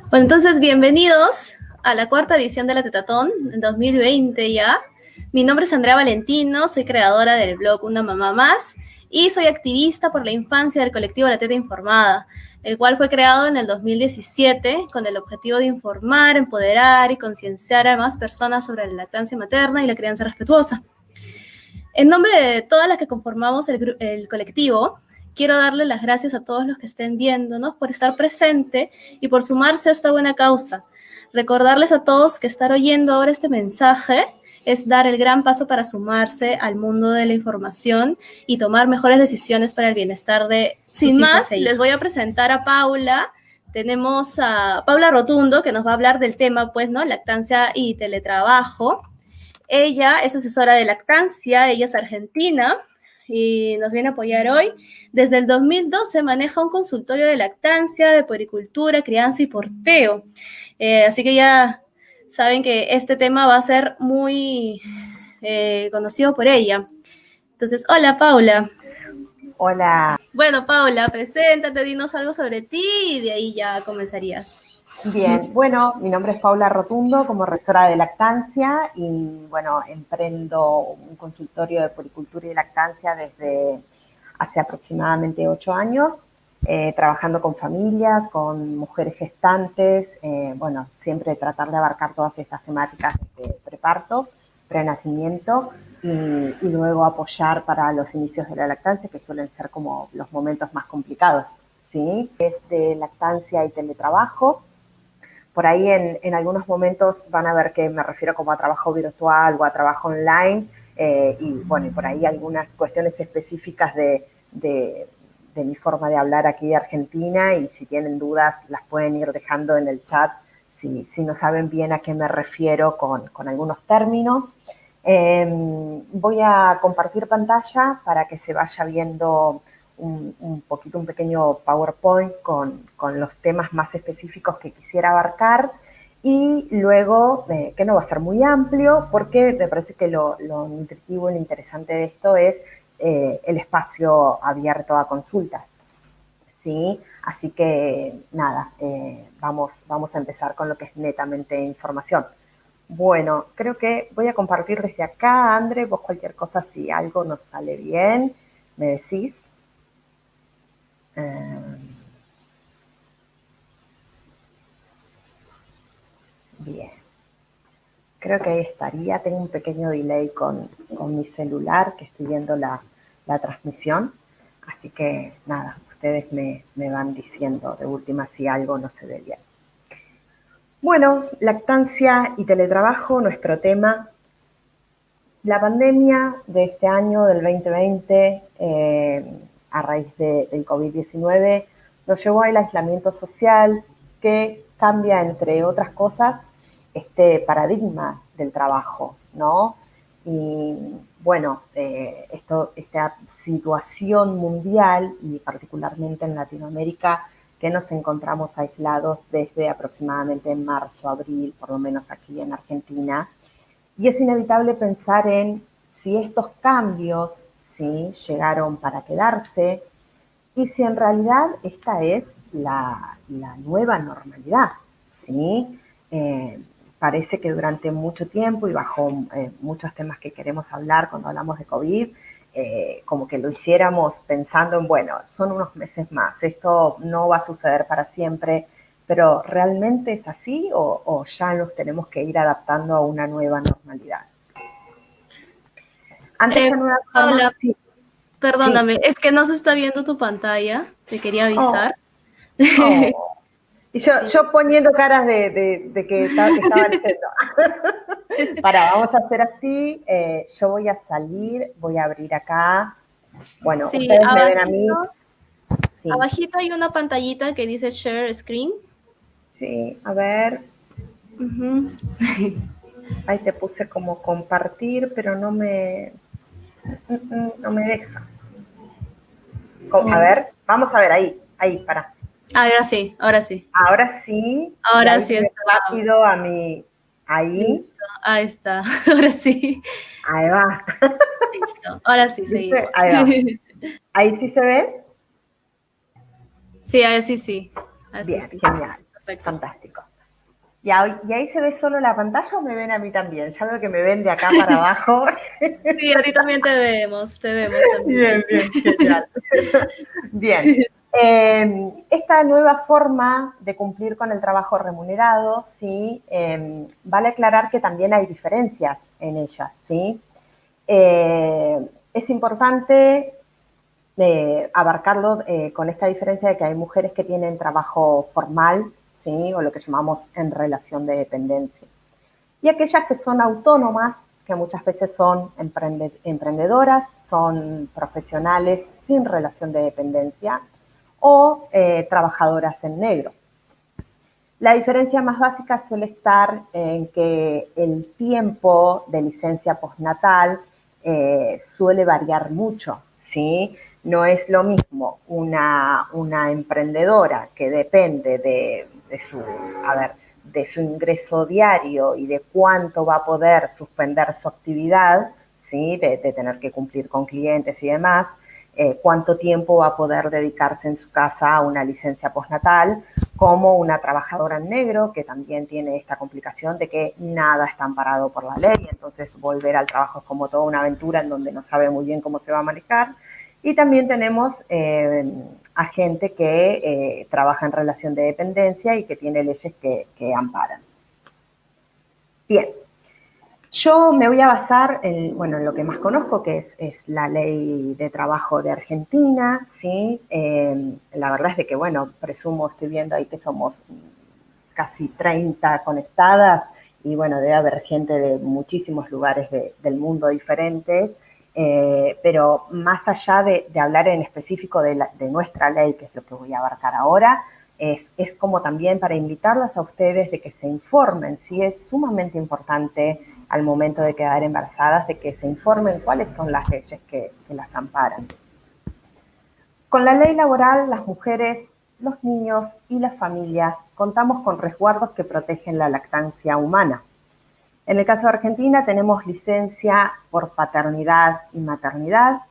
Bueno, entonces, bienvenidos a la cuarta edición de la Tetatón, en 2020 ya. Mi nombre es Andrea Valentino, soy creadora del blog Una Mamá Más y soy activista por la infancia del colectivo La Teta Informada, el cual fue creado en el 2017 con el objetivo de informar, empoderar y concienciar a más personas sobre la lactancia materna y la crianza respetuosa. En nombre de todas las que conformamos el colectivo, quiero darle las gracias a todos los que estén viéndonos por estar presente y por sumarse a esta buena causa. Recordarles a todos que estar oyendo ahora este mensaje es dar el gran paso para sumarse al mundo de la información y tomar mejores decisiones para el bienestar de sus hijos. Sin más, les voy a presentar a Paula. Tenemos a Paula Rotundo, que nos va a hablar del tema, pues, ¿no? Lactancia y teletrabajo. Ella es asesora de lactancia, ella es argentina y nos viene a apoyar hoy. Desde el 2012 maneja un consultorio de lactancia, de puericultura, crianza y porteo. Así que ya saben que este tema va a ser muy conocido por ella. Entonces, hola Paula. Hola. Bueno, Paula, preséntate, dinos algo sobre ti y de ahí ya comenzarías. Bien, bueno, mi nombre es Paula Rotundo, como asesora de lactancia y bueno, emprendo un consultorio de puericultura y lactancia desde hace aproximadamente 8 años, trabajando con familias, con mujeres gestantes, bueno, siempre tratar de abarcar todas estas temáticas de preparto, prenacimiento y luego apoyar para los inicios de la lactancia, que suelen ser como los momentos más complicados, ¿sí? Es de lactancia y teletrabajo. Por ahí en algunos momentos van a ver que me refiero como a trabajo virtual o a trabajo online, y bueno, y por ahí algunas cuestiones específicas de mi forma de hablar aquí de Argentina, y si tienen dudas las pueden ir dejando en el chat si no saben bien a qué me refiero con algunos términos. Voy a compartir pantalla para que se vaya viendo un pequeño PowerPoint con los temas más específicos que quisiera abarcar, y luego, que no va a ser muy amplio, porque me parece que lo nutritivo y lo interesante de esto es el espacio abierto a consultas, ¿sí? Así que nada, vamos a empezar con lo que es netamente información. Bueno, creo que voy a compartir desde acá. André, vos cualquier cosa, si algo nos sale bien, me decís. Bien, creo que ahí estaría. Tengo un pequeño delay con mi celular, que estoy viendo la transmisión, así que nada, ustedes me van diciendo de última si algo no se ve bien. Bueno, lactancia y teletrabajo, nuestro tema. La pandemia de este año, del 2020, a raíz del COVID-19, nos llevó al aislamiento social, que cambia, entre otras cosas, este paradigma del trabajo, ¿no? Y bueno, esta situación mundial, y particularmente en Latinoamérica, que nos encontramos aislados desde aproximadamente marzo, abril, por lo menos aquí en Argentina. Y es inevitable pensar en si estos cambios, ¿sí?, llegaron para quedarse, y si en realidad esta es la nueva normalidad, ¿sí? Parece que durante mucho tiempo, y bajo muchos temas que queremos hablar cuando hablamos de COVID, como que lo hiciéramos pensando en, bueno, son unos meses más, esto no va a suceder para siempre, pero ¿realmente es así o ya nos tenemos que ir adaptando a una nueva normalidad? Ante esta nueva Paula, sí. perdóname, Sí. es que no se está viendo tu pantalla, te quería avisar. Oh. Y yo poniendo caras de que estaba leyendo. Vamos a hacer así, yo voy a salir, voy a abrir acá. Bueno, Sí, ustedes me ven a mí. Sí. abajito hay una pantallita que dice Share Screen. Sí, a ver. Ahí te puse como compartir, pero no me deja. A ver, vamos a ver, ahí, para. Ahora sí, ahora sí. Ahora sí, y Ahora ahí sí voy está. rápido a mi, ahí. Listo, ahí está. Ahora sí. Ahí va. Listo. Ahora sí, ¿Viste? seguimos. Ahí va. Ahí sí se ve. Sí, así sí. Así Bien, sí. genial. Perfecto. Fantástico. ¿Y ahí se ve solo la pantalla o me ven a mí también? Ya veo que me ven de acá para abajo. Sí, a ti también te vemos también. Bien, bien, genial. Bien. Esta nueva forma de cumplir con el trabajo remunerado, ¿sí? Vale aclarar que también hay diferencias en ellas, ¿sí? Es importante abarcarlo con esta diferencia de que hay mujeres que tienen trabajo formal, ¿sí? O lo que llamamos en relación de dependencia. Y aquellas que son autónomas, que muchas veces son emprendedoras, son profesionales sin relación de dependencia o trabajadoras en negro. La diferencia más básica suele estar en que el tiempo de licencia postnatal suele variar mucho, ¿sí? No es lo mismo una emprendedora que depende de su ingreso diario y de cuánto va a poder suspender su actividad, ¿sí? De tener que cumplir con clientes y demás, cuánto tiempo va a poder dedicarse en su casa a una licencia postnatal, como una trabajadora en negro, que también tiene esta complicación de que nada está amparado por la ley, entonces volver al trabajo es como toda una aventura en donde no sabe muy bien cómo se va a manejar. Y también tenemos a gente que trabaja en relación de dependencia y que tiene leyes que amparan. Bien, yo me voy a basar en lo que más conozco, que es la ley de trabajo de Argentina, ¿sí? La verdad es de que, presumo, estoy viendo ahí que somos casi 30 conectadas y, debe haber gente de muchísimos lugares del mundo diferentes, pero más allá de hablar en específico de nuestra ley, que es lo que voy a abarcar ahora, es como también para invitarlas a ustedes de que se informen, ¿sí? Es sumamente importante al momento de quedar embarazadas, de que se informen cuáles son las leyes que las amparan. Con la ley laboral, las mujeres, los niños y las familias contamos con resguardos que protegen la lactancia humana. En el caso de Argentina tenemos licencia por paternidad y maternidad,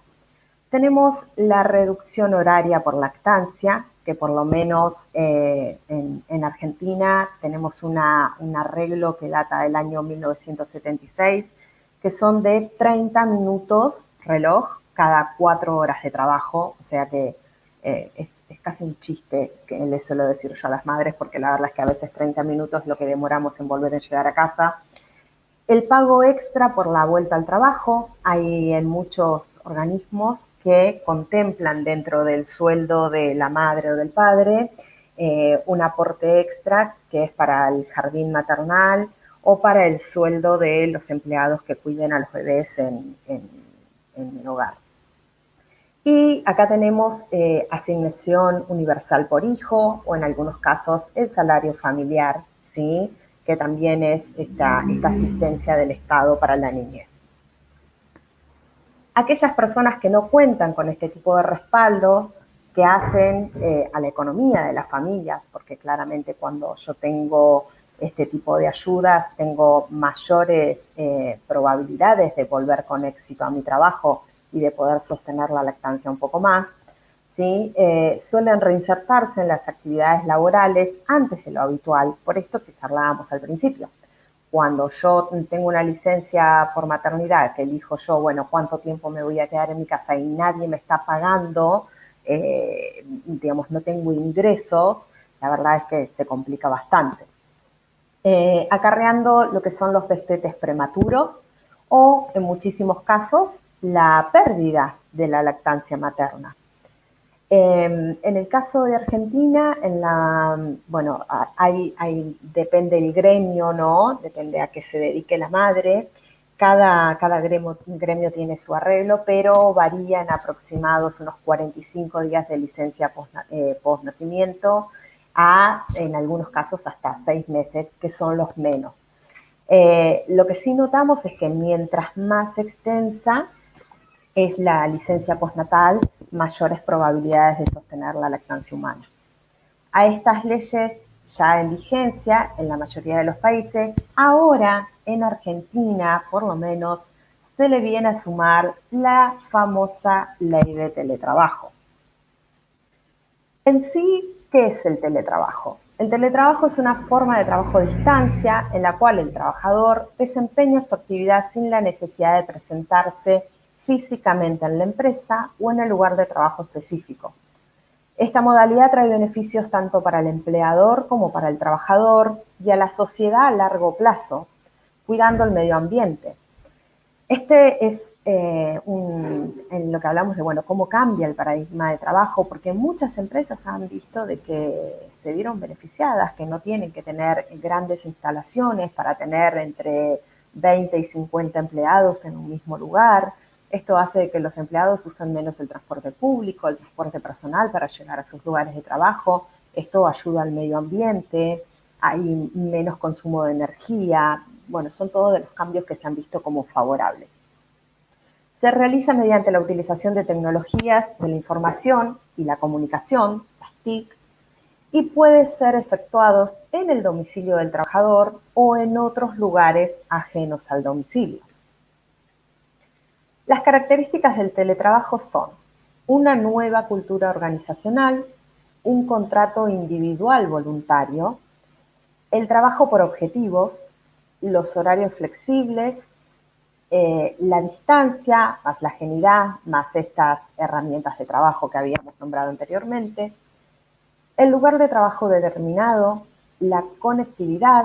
tenemos la reducción horaria por lactancia, que por lo menos en Argentina tenemos un arreglo que data del año 1976, que son de 30 minutos reloj cada 4 horas de trabajo, o sea que es casi un chiste que les suelo decir yo a las madres, porque la verdad es que a veces 30 minutos es lo que demoramos en volver a llegar a casa. El pago extra por la vuelta al trabajo, hay en muchos organismos que contemplan dentro del sueldo de la madre o del padre un aporte extra que es para el jardín maternal o para el sueldo de los empleados que cuiden a los bebés en el hogar. Y acá tenemos asignación universal por hijo o en algunos casos el salario familiar, ¿sí? Que también es esta asistencia del Estado para la niñez. Aquellas personas que no cuentan con este tipo de respaldo, que hacen a la economía de las familias, porque claramente cuando yo tengo este tipo de ayudas, tengo mayores probabilidades de volver con éxito a mi trabajo y de poder sostener la lactancia un poco más, ¿sí? Suelen reinsertarse en las actividades laborales antes de lo habitual, por esto que charlábamos al principio. Cuando yo tengo una licencia por maternidad, que elijo yo, cuánto tiempo me voy a quedar en mi casa y nadie me está pagando, no tengo ingresos, la verdad es que se complica bastante. Acarreando lo que son los destetes prematuros o, en muchísimos casos, la pérdida de la lactancia materna. En el caso de Argentina, depende el gremio, ¿no? Depende a qué se dedique la madre. Cada gremio tiene su arreglo, pero varía en aproximados unos 45 días de licencia post-nacimiento en algunos casos, hasta 6 meses, que son los menos. Lo que sí notamos es que mientras más extensa es la licencia postnatal, mayores probabilidades de sostener la lactancia humana. A estas leyes ya en vigencia en la mayoría de los países, ahora en Argentina, por lo menos, se le viene a sumar la famosa ley de teletrabajo. En sí, ¿qué es el teletrabajo? El teletrabajo es una forma de trabajo a distancia en la cual el trabajador desempeña su actividad sin la necesidad de presentarse físicamente en la empresa o en el lugar de trabajo específico. Esta modalidad trae beneficios tanto para el empleador como para el trabajador y a la sociedad a largo plazo, cuidando el medio ambiente. Este es en lo que hablamos de, bueno, cómo cambia el paradigma de trabajo, porque muchas empresas han visto de que se vieron beneficiadas, que no tienen que tener grandes instalaciones para tener entre 20 y 50 empleados en un mismo lugar. Esto hace que los empleados usen menos el transporte público, el transporte personal para llegar a sus lugares de trabajo. Esto ayuda al medio ambiente, hay menos consumo de energía. Bueno, son todos de los cambios que se han visto como favorables. Se realiza mediante la utilización de tecnologías de la información y la comunicación, las TIC, y puede ser efectuados en el domicilio del trabajador o en otros lugares ajenos al domicilio. Las características del teletrabajo son una nueva cultura organizacional, un contrato individual voluntario, el trabajo por objetivos, los horarios flexibles, la distancia, más la agilidad, más estas herramientas de trabajo que habíamos nombrado anteriormente, el lugar de trabajo determinado, la conectividad,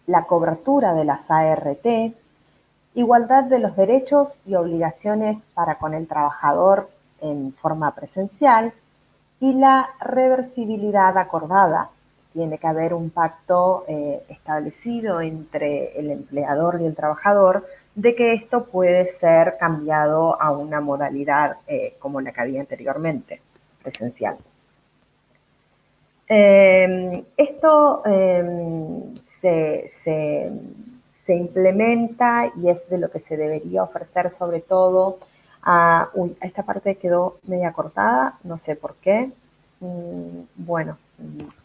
la cobertura de las ART, igualdad de los derechos y obligaciones para con el trabajador en forma presencial y la reversibilidad acordada. Tiene que haber un pacto establecido entre el empleador y el trabajador de que esto puede ser cambiado a una modalidad como la que había anteriormente, presencial. Esto se implementa y es de lo que se debería ofrecer sobre todo a... Uy, esta parte quedó media cortada, no sé por qué. Bueno,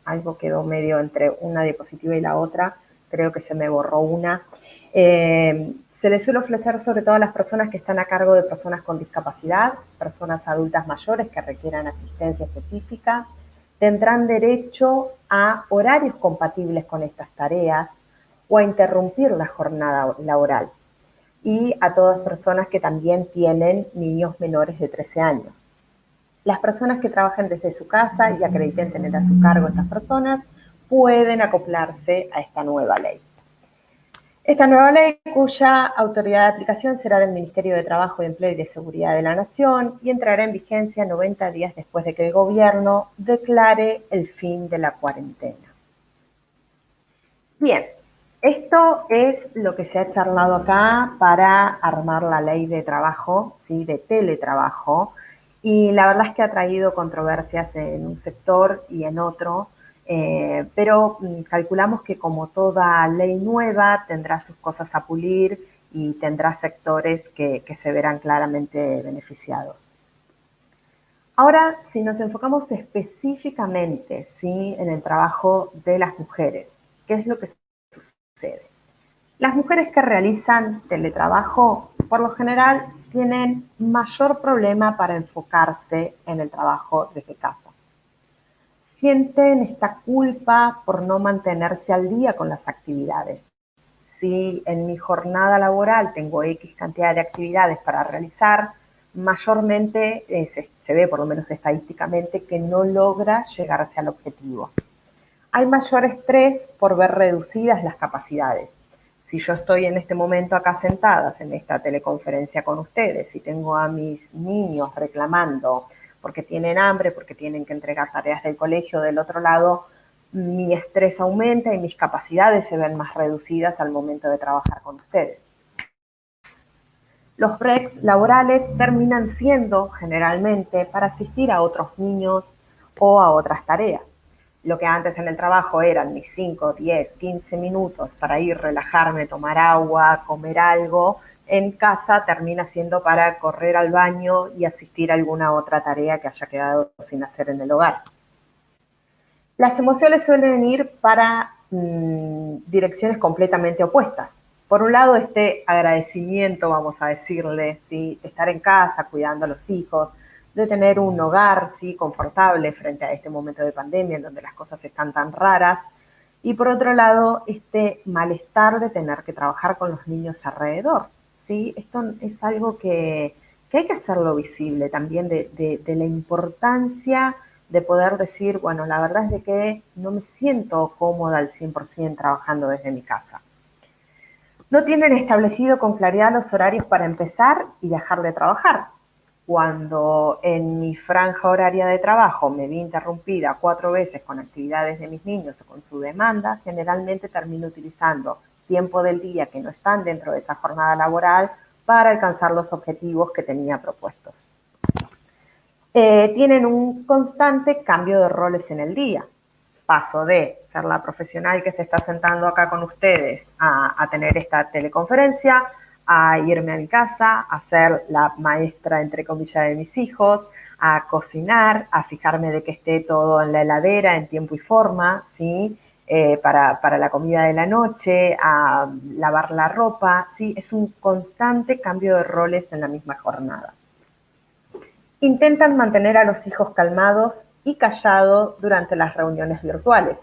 algo quedó medio entre una diapositiva y la otra, creo que se me borró una. Se les suele ofrecer sobre todo a las personas que están a cargo de personas con discapacidad, personas adultas mayores que requieran asistencia específica, tendrán derecho a horarios compatibles con estas tareas o a interrumpir la jornada laboral, y a todas personas que también tienen niños menores de 13 años. Las personas que trabajan desde su casa y acrediten tener a su cargo estas personas pueden acoplarse a esta nueva ley. Esta nueva ley, cuya autoridad de aplicación será del Ministerio de Trabajo, de Empleo y de Seguridad de la Nación, y entrará en vigencia 90 días después de que el gobierno declare el fin de la cuarentena. Bien, esto es lo que se ha charlado acá para armar la ley de trabajo, ¿sí? De teletrabajo, y la verdad es que ha traído controversias en un sector y en otro, pero calculamos que como toda ley nueva tendrá sus cosas a pulir y tendrá sectores que se verán claramente beneficiados. Ahora, si nos enfocamos específicamente, ¿sí? En el trabajo de las mujeres, ¿qué es lo que sucede? Las mujeres que realizan teletrabajo, por lo general, tienen mayor problema para enfocarse en el trabajo desde casa. Sienten esta culpa por no mantenerse al día con las actividades. Si en mi jornada laboral tengo X cantidad de actividades para realizar, mayormente se ve, por lo menos estadísticamente, que no logra llegarse al objetivo. Hay mayor estrés por ver reducidas las capacidades. Si yo estoy en este momento acá sentadas en esta teleconferencia con ustedes y tengo a mis niños reclamando porque tienen hambre, porque tienen que entregar tareas del colegio del otro lado, mi estrés aumenta y mis capacidades se ven más reducidas al momento de trabajar con ustedes. Los breaks laborales terminan siendo generalmente para asistir a otros niños o a otras tareas. Lo que antes en el trabajo eran mis 5, 10, 15 minutos para ir, relajarme, tomar agua, comer algo, en casa termina siendo para correr al baño y asistir a alguna otra tarea que haya quedado sin hacer en el hogar. Las emociones suelen ir para direcciones completamente opuestas. Por un lado, este agradecimiento, vamos a decirle, ¿sí? De estar en casa, cuidando a los hijos, de tener un hogar, ¿sí?, confortable frente a este momento de pandemia en donde las cosas están tan raras. Y por otro lado, este malestar de tener que trabajar con los niños alrededor, ¿sí? Esto es algo que hay que hacerlo visible también de la importancia de poder decir, bueno, la verdad es de que no me siento cómoda al 100% trabajando desde mi casa. No tienen establecido con claridad los horarios para empezar y dejar de trabajar. Cuando en mi franja horaria de trabajo me vi interrumpida 4 veces con actividades de mis niños o con su demanda, generalmente termino utilizando tiempo del día que no están dentro de esa jornada laboral para alcanzar los objetivos que tenía propuestos. Tienen un constante cambio de roles en el día. Paso de ser la profesional que se está sentando acá con ustedes a tener esta teleconferencia, a irme a mi casa, a ser la maestra, entre comillas, de mis hijos, a cocinar, a fijarme de que esté todo en la heladera en tiempo y forma, ¿sí? Para la comida de la noche, a lavar la ropa, ¿sí? Es un constante cambio de roles en la misma jornada. Intentan mantener a los hijos calmados y callados durante las reuniones virtuales.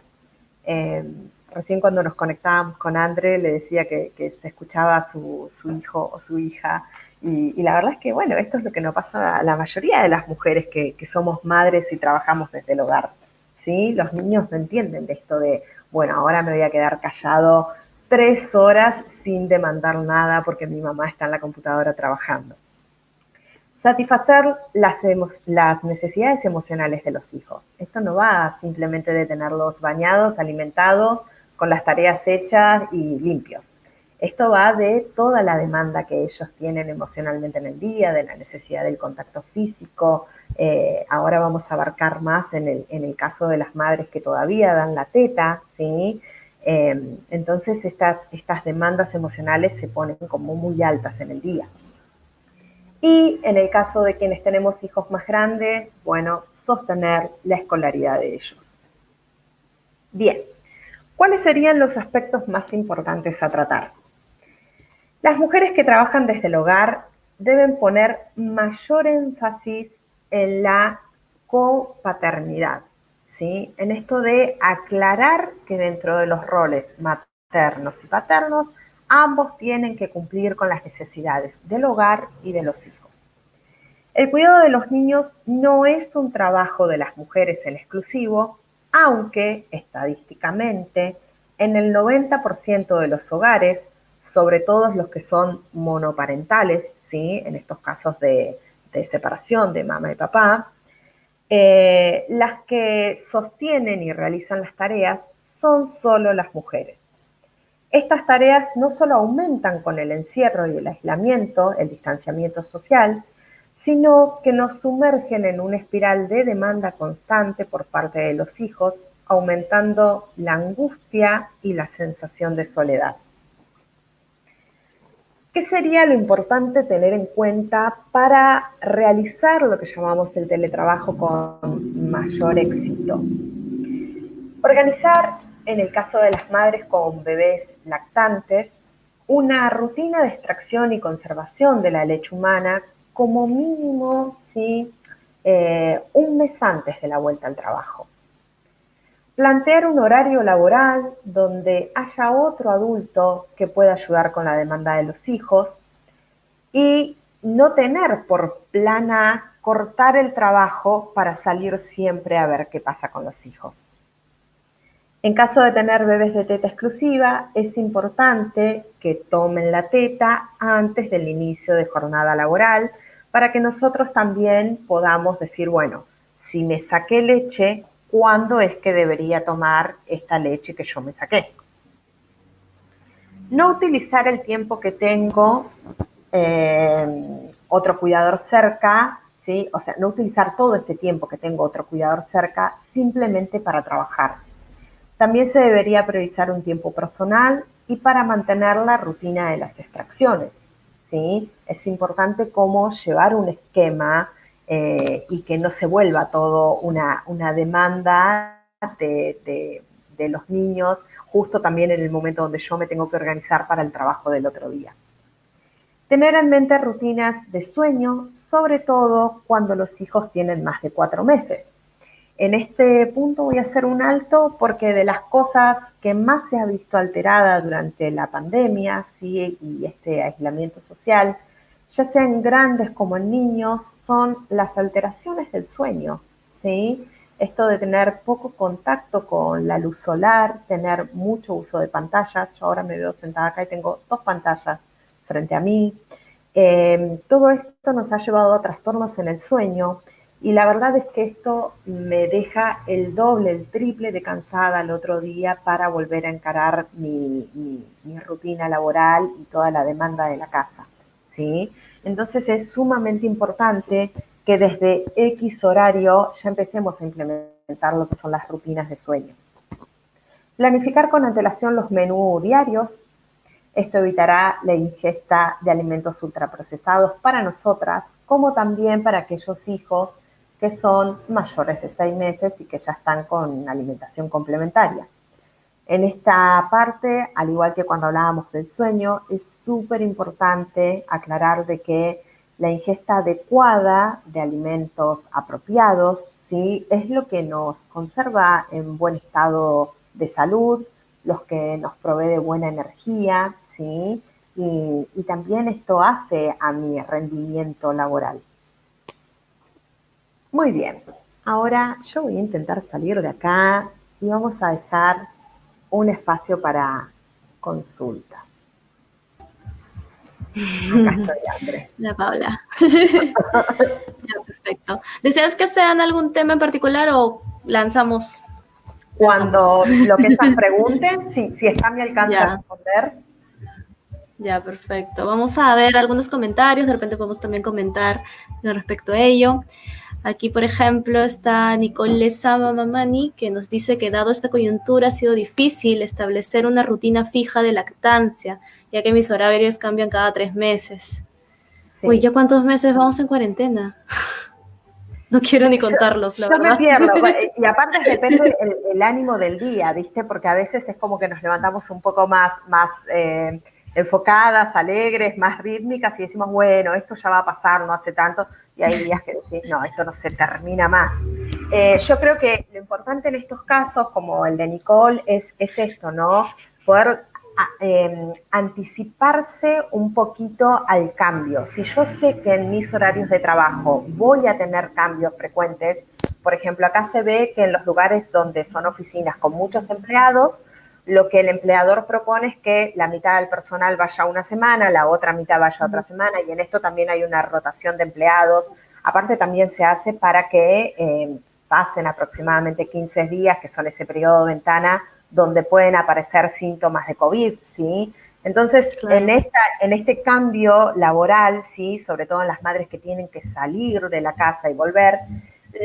Recién cuando nos conectábamos con André le decía que se escuchaba a su hijo o su hija y la verdad es que, bueno, esto es lo que nos pasa a la mayoría de las mujeres que somos madres y trabajamos desde el hogar, ¿sí? Los niños no entienden de esto de, bueno, ahora me voy a quedar callado 3 horas sin demandar nada porque mi mamá está en la computadora trabajando. Satisfacer las necesidades emocionales de los hijos. Esto no va simplemente de tenerlos bañados, alimentados, con las tareas hechas y limpios. Esto va de toda la demanda que ellos tienen emocionalmente en el día, de la necesidad del contacto físico. Ahora vamos a abarcar más en el caso de las madres que todavía dan la teta, ¿sí? Entonces estas demandas emocionales se ponen como muy altas en el día. Y en el caso de quienes tenemos hijos más grandes, bueno, sostener la escolaridad de ellos. Bien, ¿cuáles serían los aspectos más importantes a tratar? Las mujeres que trabajan desde el hogar deben poner mayor énfasis en la copaternidad, ¿sí? En esto de aclarar que dentro de los roles maternos y paternos, ambos tienen que cumplir con las necesidades del hogar y de los hijos. El cuidado de los niños no es un trabajo de las mujeres en exclusivo, aunque estadísticamente en el 90% de los hogares, sobre todo los que son monoparentales, ¿sí?, en estos casos de separación de mamá y papá, las que sostienen y realizan las tareas son solo las mujeres. Estas tareas no solo aumentan con el encierro y el aislamiento, el distanciamiento social, sino que nos sumergen en una espiral de demanda constante por parte de los hijos, aumentando la angustia y la sensación de soledad. ¿Qué sería lo importante tener en cuenta para realizar lo que llamamos el teletrabajo con mayor éxito? Organizar, en el caso de las madres con bebés lactantes, una rutina de extracción y conservación de la leche humana como mínimo, ¿sí?, un mes antes de la vuelta al trabajo. Plantear un horario laboral donde haya otro adulto que pueda ayudar con la demanda de los hijos y no tener por plan A cortar el trabajo para salir siempre a ver qué pasa con los hijos. En caso de tener bebés de teta exclusiva, es importante que tomen la teta antes del inicio de jornada laboral para que nosotros también podamos decir, bueno, si me saqué leche, ¿cuándo es que debería tomar esta leche que yo me saqué? No utilizar el tiempo que tengo otro cuidador cerca, ¿sí? O sea, no utilizar todo este tiempo que tengo otro cuidador cerca simplemente para trabajar. También se debería priorizar un tiempo personal y para mantener la rutina de las extracciones, ¿sí? Es importante cómo llevar un esquema y que no se vuelva todo una demanda de los niños, justo también en el momento donde yo me tengo que organizar para el trabajo del otro día. Tener en mente rutinas de sueño, sobre todo cuando los hijos tienen más de 4 meses. En este punto voy a hacer un alto porque de las cosas que más se ha visto alterada durante la pandemia, ¿sí? Y este aislamiento social, ya sean grandes como en niños, son las alteraciones del sueño, ¿sí? Esto de tener poco contacto con la luz solar, tener mucho uso de pantallas. Yo ahora me veo sentada acá y tengo 2 pantallas frente a mí. Todo esto nos ha llevado a trastornos en el sueño y la verdad es que esto me deja el doble, el triple de cansada el otro día para volver a encarar mi rutina laboral y toda la demanda de la casa, ¿sí? Entonces es sumamente importante que desde X horario ya empecemos a implementar lo que son las rutinas de sueño. Planificar con antelación los menús diarios. Esto evitará la ingesta de alimentos ultraprocesados para nosotras, como también para aquellos hijos que son mayores de 6 meses y que ya están con alimentación complementaria. En esta parte, al igual que cuando hablábamos del sueño, es súper importante aclarar de que la ingesta adecuada de alimentos apropiados, ¿sí? Es lo que nos conserva en buen estado de salud, los que nos provee de buena energía, ¿sí? Y también esto hace a mi rendimiento laboral. Muy bien, ahora yo voy a intentar salir de acá y vamos a dejar un espacio para consulta. Acá estoy, Andrés. La Paula. Ya, perfecto. ¿Deseas que sean algún tema en particular o lanzamos? Cuando lo que ellas pregunten, si está a mi alcance a responder. Ya, perfecto. Vamos a ver algunos comentarios, de repente podemos también comentar respecto a ello. Aquí, por ejemplo, está Nicole Sama Mamani, que nos dice que dado esta coyuntura ha sido difícil establecer una rutina fija de lactancia, ya que mis horarios cambian cada 3 meses. Sí. Uy, ¿ya cuántos meses vamos en cuarentena? No quiero ni contarlos, la verdad. Yo me pierdo, y aparte depende el ánimo del día, ¿viste? Porque a veces es como que nos levantamos un poco más enfocadas, alegres, más rítmicas y decimos, bueno, esto ya va a pasar, no hace tanto, y hay días que decís, no, esto no se termina más. Yo creo que lo importante en estos casos, como el de Nicole, es esto, ¿no? Poder anticiparse un poquito al cambio. Si yo sé que en mis horarios de trabajo voy a tener cambios frecuentes, por ejemplo, acá se ve que en los lugares donde son oficinas con muchos empleados, lo que el empleador propone es que la mitad del personal vaya una semana, la otra mitad vaya otra semana, y en esto también hay una rotación de empleados. Aparte también se hace para que pasen aproximadamente 15 días, que son ese periodo de ventana, donde pueden aparecer síntomas de COVID, ¿sí? Entonces, claro, en este cambio laboral, ¿sí? Sobre todo en las madres que tienen que salir de la casa y volver,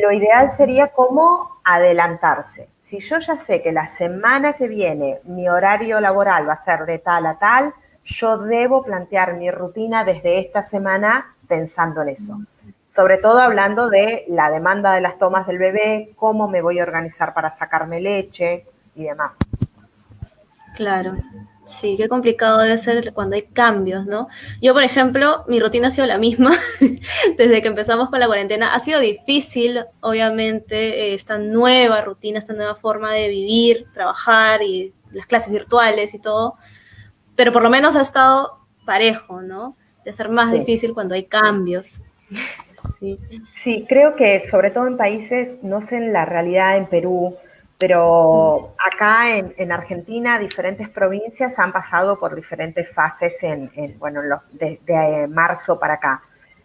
lo ideal sería como adelantarse. Si yo ya sé que la semana que viene mi horario laboral va a ser de tal a tal, yo debo plantear mi rutina desde esta semana pensando en eso. Sobre todo hablando de la demanda de las tomas del bebé, cómo me voy a organizar para sacarme leche y demás. Claro, sí, qué complicado debe ser cuando hay cambios, ¿no? Yo, por ejemplo, mi rutina ha sido la misma desde que empezamos con la cuarentena. Ha sido difícil, obviamente, esta nueva rutina, esta nueva forma de vivir, trabajar y las clases virtuales y todo, pero por lo menos ha estado parejo, ¿no? De ser más difícil cuando hay cambios. Sí, creo que sobre todo en países, no sé en la realidad en Perú, pero acá en Argentina diferentes provincias han pasado por diferentes fases de marzo para acá.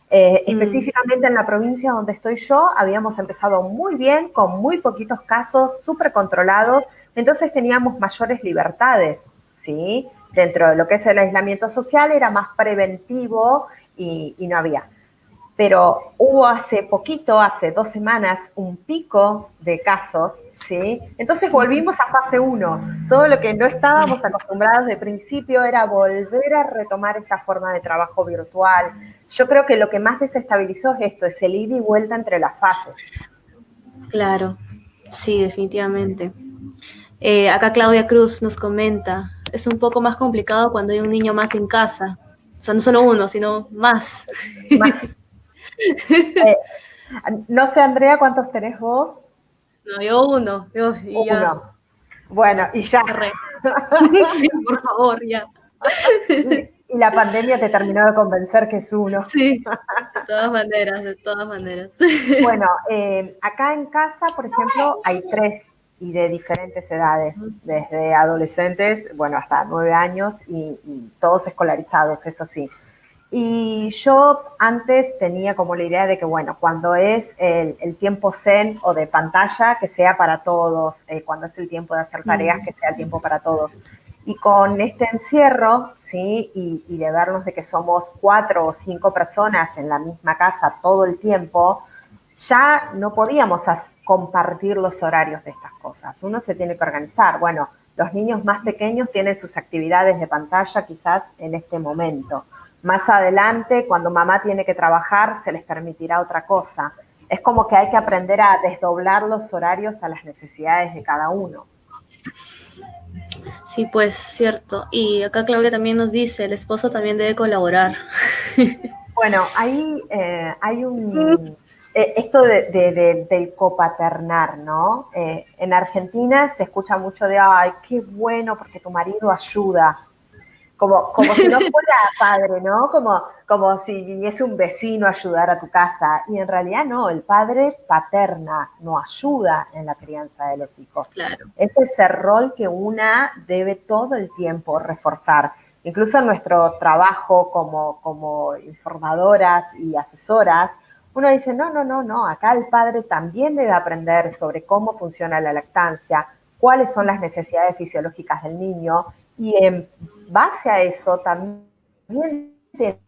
Específicamente en la provincia donde estoy yo, habíamos empezado muy bien, con muy poquitos casos, súper controlados, entonces teníamos mayores libertades, ¿sí? Dentro de lo que es el aislamiento social era más preventivo y no había. Pero hubo hace poquito, hace 2 semanas, un pico de casos, ¿sí? Entonces volvimos a fase 1. Todo lo que no estábamos acostumbrados de principio era volver a retomar esta forma de trabajo virtual. Yo creo que lo que más desestabilizó es esto, es el ida y vuelta entre las fases. Claro, sí, definitivamente. Acá Claudia Cruz nos comenta, es un poco más complicado cuando hay un niño más en casa. sea, no solo uno, sino más. Más, eh, no sé, Andrea, ¿cuántos tenés vos? No, yo uno, y ya, Uno. Bueno, y ya. cerré. Sí, por favor, ya. Y la pandemia te terminó de convencer que es uno. Sí, de todas maneras, de todas maneras. Bueno, acá en casa, por ejemplo, hay tres y de diferentes edades, desde adolescentes, bueno, hasta 9 años y todos escolarizados, eso sí. Y yo antes tenía como la idea de que, bueno, cuando es el tiempo zen o de pantalla, que sea para todos, cuando es el tiempo de hacer tareas, que sea el tiempo para todos. Y con este encierro, ¿sí? Y de vernos de que somos 4 o 5 personas en la misma casa todo el tiempo, ya no podíamos compartir los horarios de estas cosas. Uno se tiene que organizar. Bueno, los niños más pequeños tienen sus actividades de pantalla quizás en este momento. Más adelante, cuando mamá tiene que trabajar, se les permitirá otra cosa. Es como que hay que aprender a desdoblar los horarios a las necesidades de cada uno. Sí, pues, cierto. Y acá Claudia también nos dice, el esposo también debe colaborar. Bueno, ahí hay esto del copaternar, ¿no? En Argentina se escucha mucho de, ay, qué bueno porque tu marido ayuda. Como si no fuera padre, ¿no? Como si viniese un vecino a ayudar a tu casa. Y en realidad no, el padre paterna, no ayuda en la crianza de los hijos. Claro. Ese es el rol que una debe todo el tiempo reforzar. Incluso en nuestro trabajo como informadoras y asesoras, uno dice, no, acá el padre también debe aprender sobre cómo funciona la lactancia, cuáles son las necesidades fisiológicas del niño y en base a eso también tiene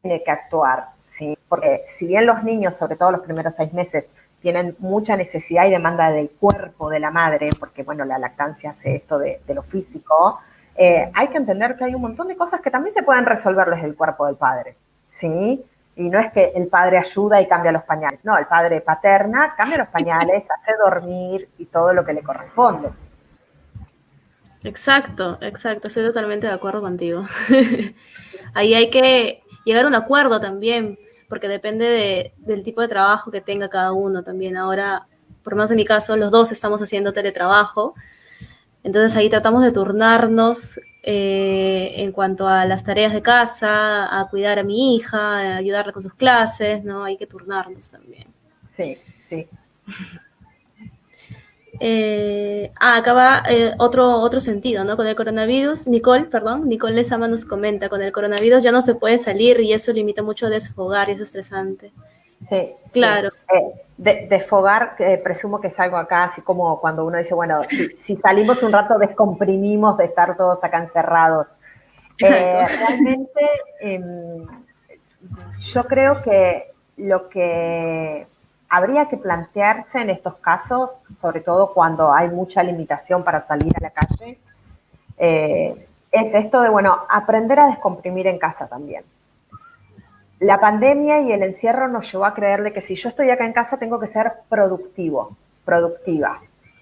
que actuar, ¿sí? Porque si bien los niños, sobre todo los primeros 6 meses, tienen mucha necesidad y demanda del cuerpo de la madre, porque bueno, la lactancia hace esto de lo físico, hay que entender que hay un montón de cosas que también se pueden resolver desde el cuerpo del padre, ¿sí? Y no es que el padre ayuda y cambia los pañales, no, el padre paterna cambia los pañales, hace dormir y todo lo que le corresponde. Exacto, exacto, estoy totalmente de acuerdo contigo. Ahí hay que llegar a un acuerdo también, porque depende del tipo de trabajo que tenga cada uno también. Ahora, por lo menos en mi caso, los dos estamos haciendo teletrabajo, entonces ahí tratamos de turnarnos en cuanto a las tareas de casa, a cuidar a mi hija, a ayudarle con sus clases, ¿no? Hay que turnarnos también. Sí, sí. Acá va otro sentido, ¿no? Con el coronavirus, Nicole Lezama nos comenta, con el coronavirus ya no se puede salir y eso limita mucho a desfogar y es estresante. Sí, claro. Sí. Desfogar, presumo que es algo acá, así como cuando uno dice, bueno, si salimos un rato descomprimimos de estar todos acá encerrados. Realmente, yo creo que lo que habría que plantearse en estos casos, sobre todo cuando hay mucha limitación para salir a la calle, es esto de, bueno, aprender a descomprimir en casa también. La pandemia y el encierro nos llevó a creerle que si yo estoy acá en casa tengo que ser productiva.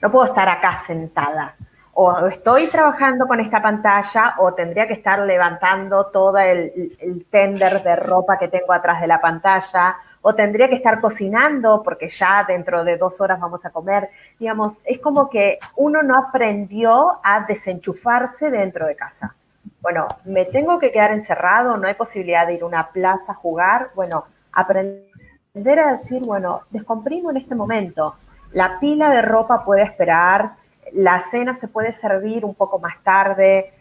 No puedo estar acá sentada. O estoy trabajando con esta pantalla o tendría que estar levantando todo el tender de ropa que tengo atrás de la pantalla o tendría que estar cocinando porque ya dentro de 2 horas vamos a comer. Digamos, es como que uno no aprendió a desenchufarse dentro de casa. Bueno, me tengo que quedar encerrado, no hay posibilidad de ir a una plaza a jugar. Bueno, aprender a decir, bueno, descomprimo en este momento. La pila de ropa puede esperar, la cena se puede servir un poco más tarde,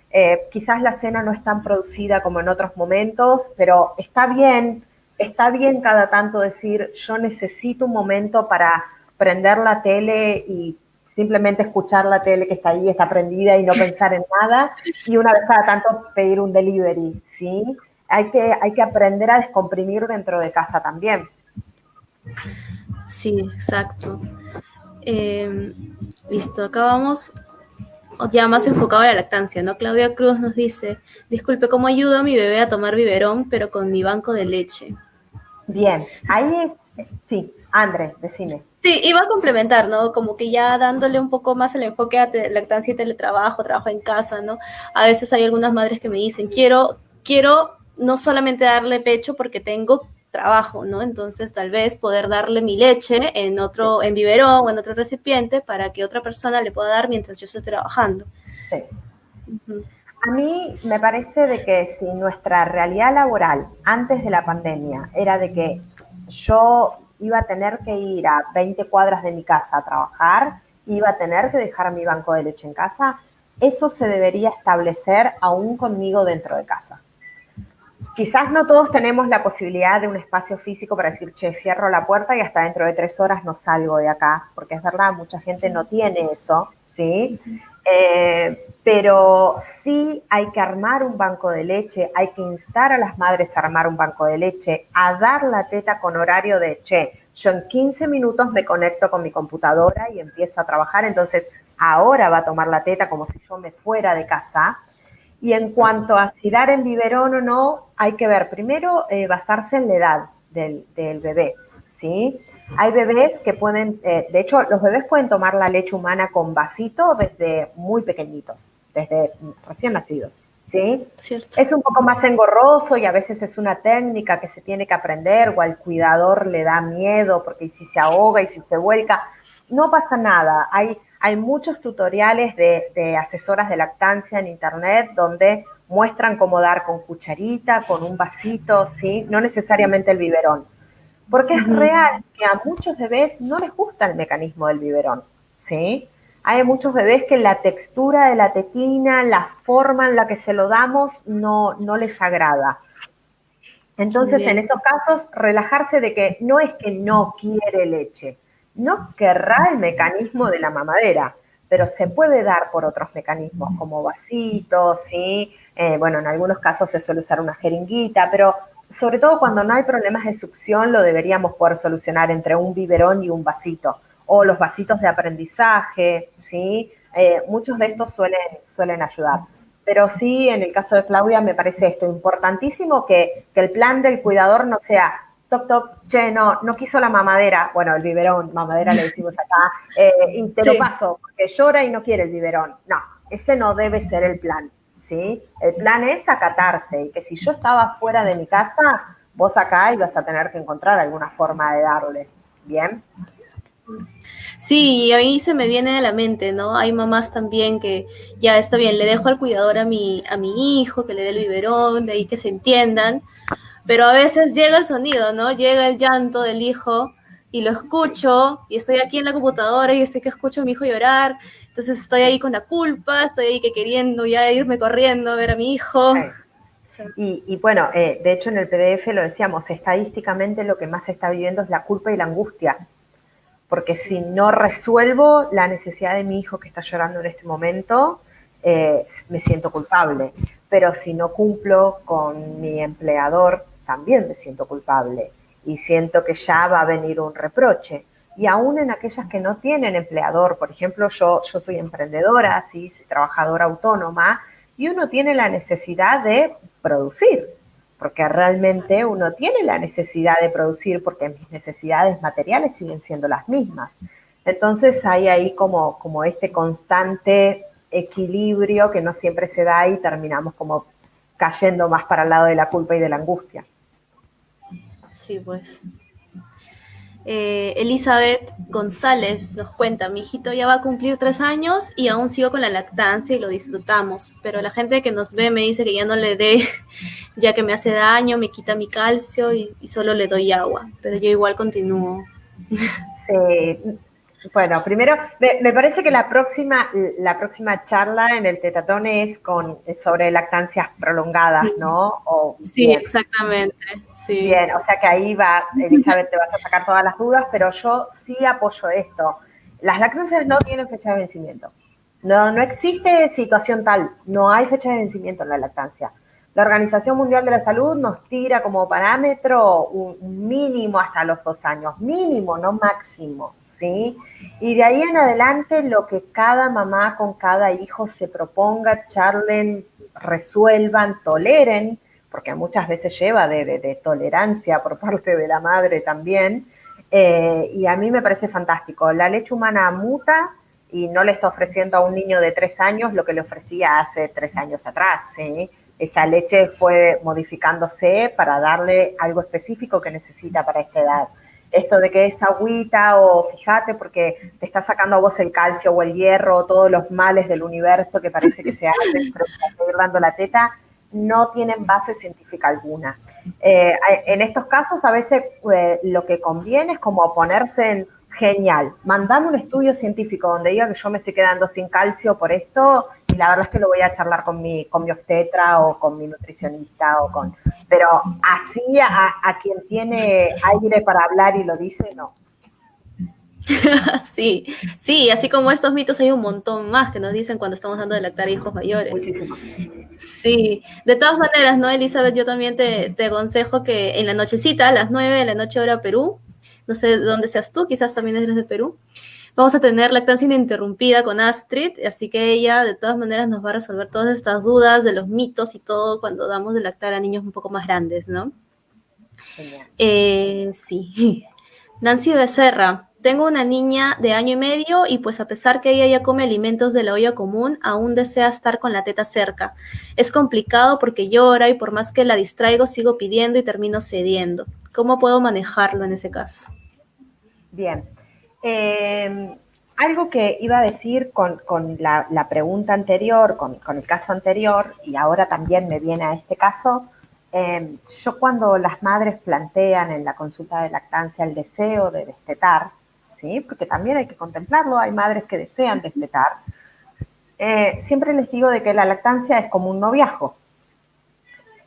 quizás la cena no es tan producida como en otros momentos, pero está bien cada tanto decir, yo necesito un momento para prender la tele y simplemente escuchar la tele que está ahí, está prendida y no pensar en nada, y una vez cada tanto pedir un delivery, ¿sí? Hay que aprender a descomprimir dentro de casa también. Sí, exacto. Listo, acá vamos ya más enfocado a la lactancia, ¿no? Claudia Cruz nos dice, disculpe, ¿cómo ayudo a mi bebé a tomar biberón, pero con mi banco de leche? Bien, ahí sí, Andrés, decime. Sí, iba a complementar, ¿no? Como que ya dándole un poco más el enfoque a lactancia y teletrabajo, trabajo en casa, ¿no? A veces hay algunas madres que me dicen, quiero no solamente darle pecho porque tengo trabajo, ¿no? Entonces tal vez poder darle mi leche en biberón o en otro recipiente para que otra persona le pueda dar mientras yo estoy trabajando. Sí. Uh-huh. A mí me parece de que si nuestra realidad laboral antes de la pandemia era de que yo iba a tener que ir a 20 cuadras de mi casa a trabajar, iba a tener que dejar mi banco de leche en casa, eso se debería establecer aún conmigo dentro de casa. Quizás no todos tenemos la posibilidad de un espacio físico para decir, che, cierro la puerta y hasta dentro de 3 horas no salgo de acá, porque es verdad, mucha gente no tiene eso, ¿sí? Pero sí hay que armar un banco de leche, hay que instar a las madres a armar un banco de leche, a dar la teta con horario de, che, yo en 15 minutos me conecto con mi computadora y empiezo a trabajar, entonces ahora va a tomar la teta como si yo me fuera de casa. Y en cuanto a si dar en biberón o no, hay que ver, primero basarse en la edad del bebé, ¿sí? Hay bebés que pueden, de hecho, los bebés pueden tomar la leche humana con vasito desde muy pequeñitos, desde recién nacidos, ¿sí? Cierto. Es un poco más engorroso y a veces es una técnica que se tiene que aprender o al cuidador le da miedo porque si se ahoga y si se vuelca, no pasa nada. Hay muchos tutoriales de asesoras de lactancia en internet donde muestran cómo dar con cucharita, con un vasito, ¿sí? No necesariamente el biberón. Porque es Uh-huh. real que a muchos bebés no les gusta el mecanismo del biberón, ¿sí? Hay muchos bebés que la textura de la tetina, la forma en la que se lo damos, no les agrada. Entonces, en Bien. esos casos, relajarse de que no es que no quiere leche, no querrá el mecanismo de la mamadera, pero se puede dar por otros mecanismos como vasitos, ¿sí? Bueno, en algunos casos se suele usar una jeringuita, pero sobre todo cuando no hay problemas de succión lo deberíamos poder solucionar entre un biberón y un vasito, o los vasitos de aprendizaje, ¿sí? Muchos de estos suelen ayudar. Pero sí, en el caso de Claudia me parece esto importantísimo, que el plan del cuidador no sea, toc, toc, che, no quiso la mamadera, bueno, el biberón, mamadera le decimos acá, y te lo Sí. paso, porque llora y no quiere el biberón. No, ese no debe ser el plan, ¿sí? El plan es acatarse, y que si yo estaba fuera de mi casa, vos acá ibas a tener que encontrar alguna forma de darle, ¿bien? Sí, y a mí se me viene a la mente, ¿no? Hay mamás también que ya está bien, le dejo al cuidador a mi hijo, que le dé el biberón, de ahí que se entiendan, pero a veces llega el sonido, ¿no? Llega el llanto del hijo y lo escucho y estoy aquí en la computadora y estoy que escucho a mi hijo llorar, entonces estoy ahí con la culpa, estoy ahí que queriendo ya irme corriendo a ver a mi hijo. O sea, Y bueno, de hecho en el PDF lo decíamos, estadísticamente lo que más se está viviendo es la culpa y la angustia, porque si sí. no resuelvo la necesidad de mi hijo que está llorando en este momento, me siento culpable. Pero si no cumplo con mi empleador, también me siento culpable y siento que ya va a venir un reproche. Y aún en aquellas que no tienen empleador, por ejemplo, yo soy emprendedora, ¿sí? Soy trabajadora autónoma, y uno tiene la necesidad de producir, porque realmente uno tiene la necesidad de producir porque mis necesidades materiales siguen siendo las mismas. Entonces hay ahí como este constante equilibrio que no siempre se da y terminamos como cayendo más para el lado de la culpa y de la angustia. Sí, pues. Elizabeth González nos cuenta, mi hijito ya va a cumplir 3 años y aún sigo con la lactancia y lo disfrutamos, pero la gente que nos ve me dice que ya no le dé, ya que me hace daño, me quita mi calcio y solo le doy agua, pero yo igual continúo. Bueno, primero, me parece que la próxima charla en el Tetatón es sobre lactancias prolongadas, Sí, ¿no? O sí, bien, exactamente, sí. bien, o sea que ahí va, Elizabeth, te vas a sacar todas las dudas, pero yo sí apoyo esto. Las lactancias no tienen fecha de vencimiento. No existe situación tal, no hay fecha de vencimiento en la lactancia. La Organización Mundial de la Salud nos tira como parámetro un mínimo hasta los 2 años, mínimo, no máximo, ¿sí? Y de ahí en adelante lo que cada mamá con cada hijo se proponga, charlen, resuelvan, toleren, porque muchas veces lleva de tolerancia por parte de la madre también, y a mí me parece fantástico. La leche humana muta y no le está ofreciendo a un niño de 3 años lo que le ofrecía hace 3 años atrás, ¿sí? esa leche fue modificándose para darle algo específico que necesita para esta edad. Esto de que es agüita o fíjate porque te está sacando a vos el calcio o el hierro, todos los males del universo que parece que se hacen, pero para seguir dando la teta, no tienen base científica alguna. En estos casos a veces lo que conviene es como ponerse en genial, mandame un estudio científico donde diga que yo me estoy quedando sin calcio por esto y la verdad es que lo voy a charlar con mi obstetra o con mi nutricionista pero así a quien tiene aire para hablar y lo dice, no. Sí, sí, así como estos mitos hay un montón más que nos dicen cuando estamos dando de lactar a hijos mayores. Muchísimo. Sí, de todas maneras, ¿no, Elizabeth? Yo también te aconsejo que en la nochecita, a las 9 de la noche hora Perú, no sé dónde seas tú, quizás también eres de Perú, vamos a tener lactancia ininterrumpida con Astrid, así que ella de todas maneras nos va a resolver todas estas dudas de los mitos y todo cuando damos de lactar a niños un poco más grandes, ¿no? Genial. Sí. Nancy Becerra, tengo una niña de 1 año y medio y pues a pesar que ella ya come alimentos de la olla común, aún desea estar con la teta cerca. Es complicado porque llora y por más que la distraigo sigo pidiendo y termino cediendo. ¿Cómo puedo manejarlo en ese caso? Bien. Algo que iba a decir con la pregunta anterior, con el caso anterior, y ahora también me viene a este caso, yo cuando las madres plantean en la consulta de lactancia el deseo de destetar, ¿sí? Porque también hay que contemplarlo, hay madres que desean destetar, siempre les digo de que la lactancia es como un noviazgo.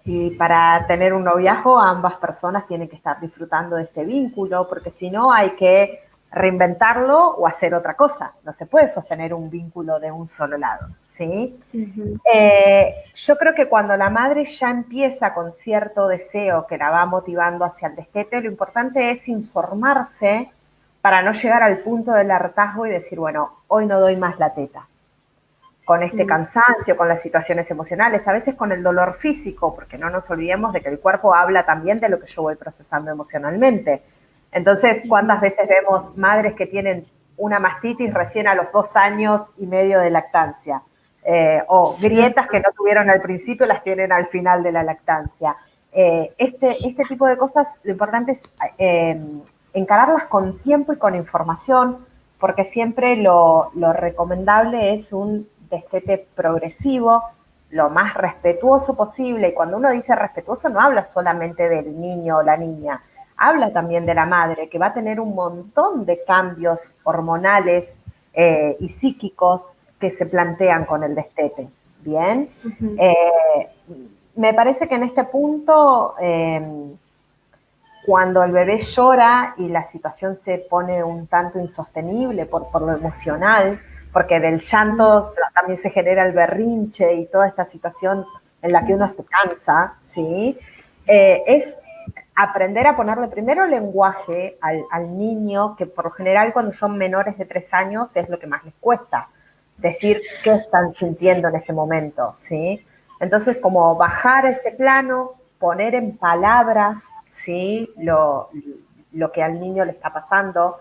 Y para tener un noviazgo, ambas personas tienen que estar disfrutando de este vínculo, porque si no hay que reinventarlo o hacer otra cosa. No se puede sostener un vínculo de un solo lado, ¿sí? Uh-huh. Yo creo que cuando la madre ya empieza con cierto deseo que la va motivando hacia el destete, lo importante es informarse para no llegar al punto del hartazgo y decir, bueno, hoy no doy más la teta. Con este cansancio, con las situaciones emocionales, a veces con el dolor físico, porque no nos olvidemos de que el cuerpo habla también de lo que yo voy procesando emocionalmente. Entonces, ¿cuántas veces vemos madres que tienen una mastitis recién a los 2 años y medio de lactancia? O grietas que no tuvieron al principio, las tienen al final de la lactancia. Este tipo de cosas, lo importante es encararlas con tiempo y con información, porque siempre lo recomendable es un destete progresivo, lo más respetuoso posible. Y cuando uno dice respetuoso, no habla solamente del niño o la niña, habla también de la madre, que va a tener un montón de cambios hormonales y psíquicos que se plantean con el destete. Bien. Uh-huh. Me parece que en este punto, cuando el bebé llora y la situación se pone un tanto insostenible por lo emocional, porque del llanto también se genera el berrinche y toda esta situación en la que uno se cansa, ¿sí? Es aprender a ponerle primero lenguaje al niño, que por lo general cuando son menores de 3 años es lo que más les cuesta, decir qué están sintiendo en ese momento, ¿sí? Entonces, como bajar ese plano, poner en palabras, ¿sí? Lo que al niño le está pasando.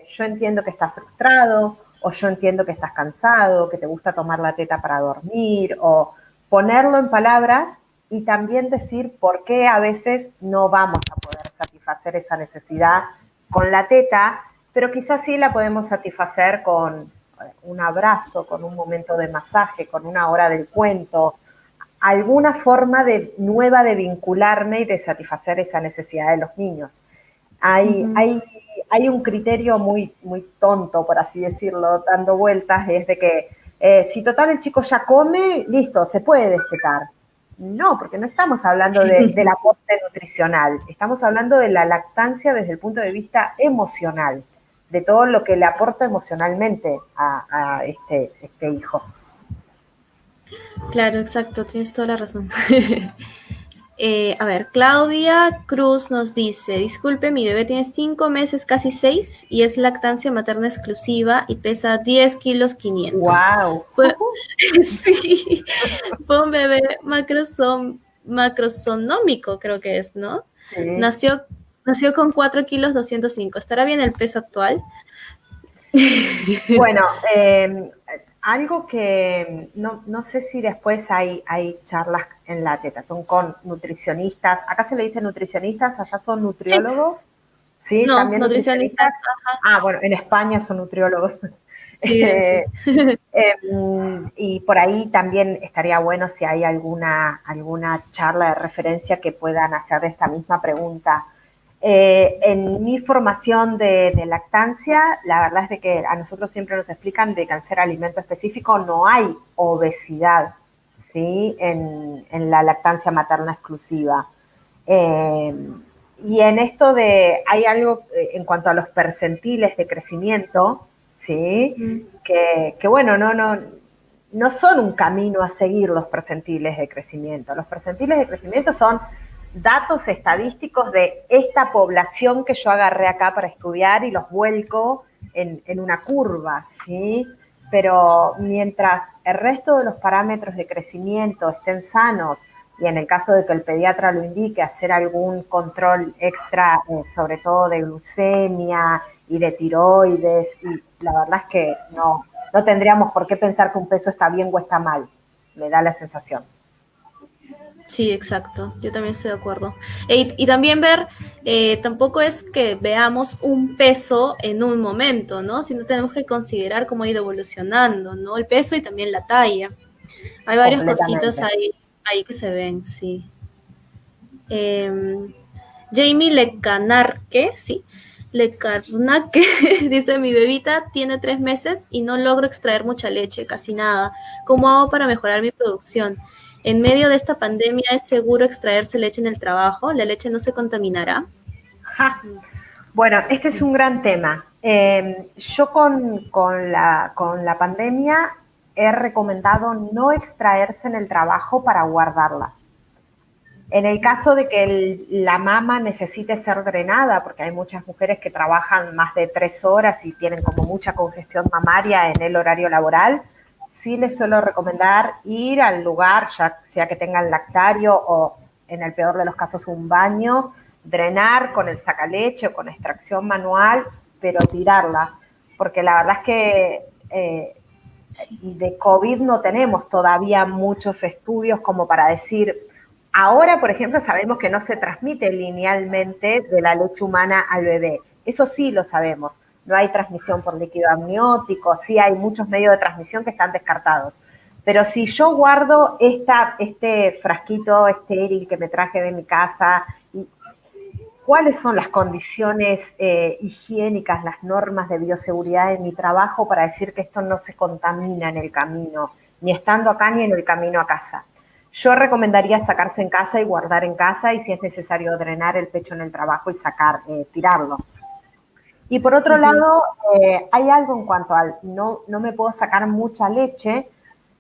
Yo entiendo que estás frustrado, o yo entiendo que estás cansado, que te gusta tomar la teta para dormir, o ponerlo en palabras y también decir por qué a veces no vamos a poder satisfacer esa necesidad con la teta, pero quizás sí la podemos satisfacer con un abrazo, con un momento de masaje, con una hora del cuento, alguna forma nueva de vincularme y de satisfacer esa necesidad de los niños. Hay un criterio muy, muy tonto, por así decirlo, dando vueltas, es de que si total el chico ya come, listo, se puede destetar. No, porque no estamos hablando del aporte nutricional, estamos hablando de la lactancia desde el punto de vista emocional, de todo lo que le aporta emocionalmente a este hijo. Claro, exacto, tienes toda la razón. A ver, Claudia Cruz nos dice, disculpe, mi bebé tiene 5 meses, casi 6, y es lactancia materna exclusiva y pesa 10 kilos 500. ¡Wow! Sí, fue un bebé macrosonómico, creo que es, ¿no? Sí. Nació con 4 kilos 205. ¿Estará bien el peso actual? Bueno, algo que no sé si después hay charlas en la Tetatón con nutricionistas. Acá se le dice nutricionistas, allá son Sí, nutriólogos. Sí, no, también nutricionistas, nutricionistas. Ah, bueno, en España son nutriólogos. sí, sí. Y por ahí también estaría bueno si hay alguna charla de referencia que puedan hacer esta misma pregunta. En mi formación de lactancia, la verdad es de que a nosotros siempre nos explican de que al ser alimento específico no hay obesidad, ¿sí? En la lactancia materna exclusiva. Eh, y en esto hay algo en cuanto a los percentiles de crecimiento, ¿sí? Mm. Que bueno, no son un camino a seguir los percentiles de crecimiento. Los percentiles de crecimiento son datos estadísticos de esta población que yo agarré acá para estudiar y los vuelco en una curva, ¿sí? Pero mientras el resto de los parámetros de crecimiento estén sanos y en el caso de que el pediatra lo indique, hacer algún control extra, sobre todo de glucemia y de tiroides, y la verdad es que no tendríamos por qué pensar que un peso está bien o está mal, me da la sensación. Sí, exacto. Yo también estoy de acuerdo. Y también ver, tampoco es que veamos un peso en un momento, ¿no? Sino tenemos que considerar cómo ha ido evolucionando, ¿no? El peso y también la talla. Hay varias cositas Completamente. ahí que se ven, sí. Eh, Jamie Lecanarque, sí. Lecarnaque dice: mi bebita tiene 3 meses y no logro extraer mucha leche, casi nada. ¿Cómo hago para mejorar mi producción? En medio de esta pandemia, ¿es seguro extraerse leche en el trabajo? ¿La leche no se contaminará? Ja. Bueno, este es un gran tema. Yo con la pandemia he recomendado no extraerse en el trabajo para guardarla. En el caso de que la mama necesite ser drenada, porque hay muchas mujeres que trabajan más de 3 horas y tienen como mucha congestión mamaria en el horario laboral, sí les suelo recomendar ir al lugar, ya sea que tengan lactario o en el peor de los casos un baño, drenar con el sacaleche o con extracción manual, pero tirarla, porque la verdad es que Sí. de COVID no tenemos todavía muchos estudios como para decir, ahora, por ejemplo, sabemos que no se transmite linealmente de la leche humana al bebé. Eso sí lo sabemos. No hay transmisión por líquido amniótico, sí hay muchos medios de transmisión que están descartados. Pero si yo guardo este frasquito estéril que me traje de mi casa, ¿cuáles son las condiciones higiénicas, las normas de bioseguridad en mi trabajo para decir que esto no se contamina en el camino, ni estando acá ni en el camino a casa? Yo recomendaría sacarse en casa y guardar en casa y si es necesario drenar el pecho en el trabajo y tirarlo. Y por otro Ujú. lado, hay algo en cuanto al no me puedo sacar mucha leche,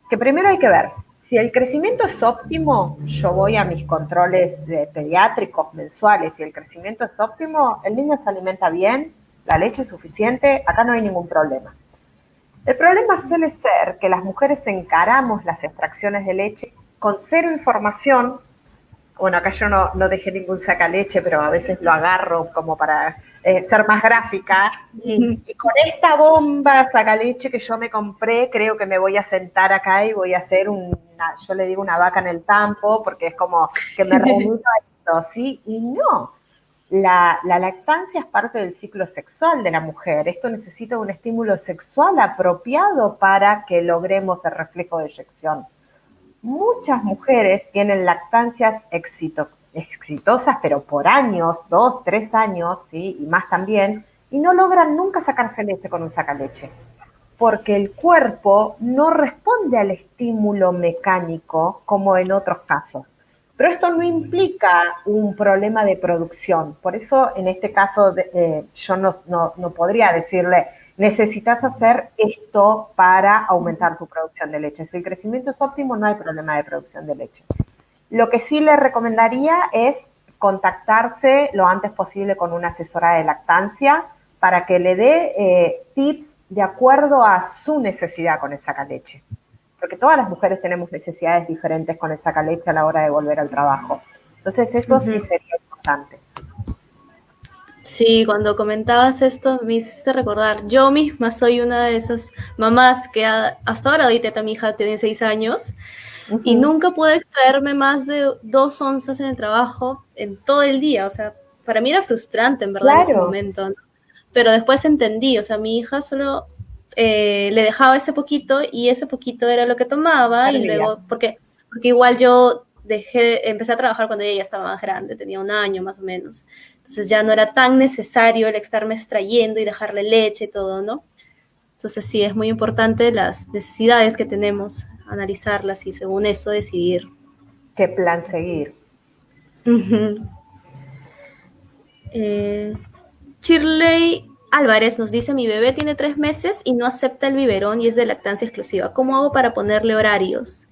que primero hay que ver, si el crecimiento es óptimo, yo voy a mis controles pediátricos mensuales, si el crecimiento es óptimo, el niño se alimenta bien, la leche es suficiente, acá no hay ningún problema. El problema suele ser que las mujeres encaramos las extracciones de leche con cero información. Bueno, acá yo no dejé ningún sacaleche, pero a veces lo agarro como para ser más gráfica. Y con esta bomba sacaleche que yo me compré, creo que me voy a sentar acá y voy a hacer yo le digo una vaca en el tampo, porque es como que me remito a esto, ¿sí? Y no. La lactancia es parte del ciclo sexual de la mujer. Esto necesita un estímulo sexual apropiado para que logremos el reflejo de eyección. Muchas mujeres tienen lactancias exitosas, pero por años, 2, 3 años, ¿sí? Y más también, y no logran nunca sacarse leche con un sacaleche, porque el cuerpo no responde al estímulo mecánico como en otros casos. Pero esto no implica un problema de producción. Por eso, en este caso, yo no podría decirle, necesitas hacer esto para aumentar tu producción de leche. Si el crecimiento es óptimo, no hay problema de producción de leche. Lo que sí le recomendaría es contactarse lo antes posible con una asesora de lactancia para que le dé tips de acuerdo a su necesidad con el sacaleche. Porque todas las mujeres tenemos necesidades diferentes con el sacaleche a la hora de volver al trabajo. Entonces eso sí Ujú. sería importante. Sí, cuando comentabas esto me hiciste recordar. Yo misma soy una de esas mamás que hasta ahora doy teta, mi hija tiene 6 años y Ujú. nunca pude extraerme más de 2 onzas en el trabajo en todo el día. O sea, para mí era frustrante en verdad en ese Claro, momento, ¿no? Pero después entendí, o sea, mi hija solo le dejaba ese poquito y ese poquito era lo que tomaba y servía. luego, porque igual yo empecé a trabajar cuando ella ya estaba más grande, tenía 1 año más o menos. Entonces ya no era tan necesario el estarme extrayendo y dejarle leche y todo, ¿no? Entonces sí, es muy importante las necesidades que tenemos, analizarlas y según eso decidir. ¿Qué plan seguir? Uh-huh. Shirley Álvarez nos dice, mi bebé tiene 3 meses y no acepta el biberón y es de lactancia exclusiva. ¿Cómo hago para ponerle horarios?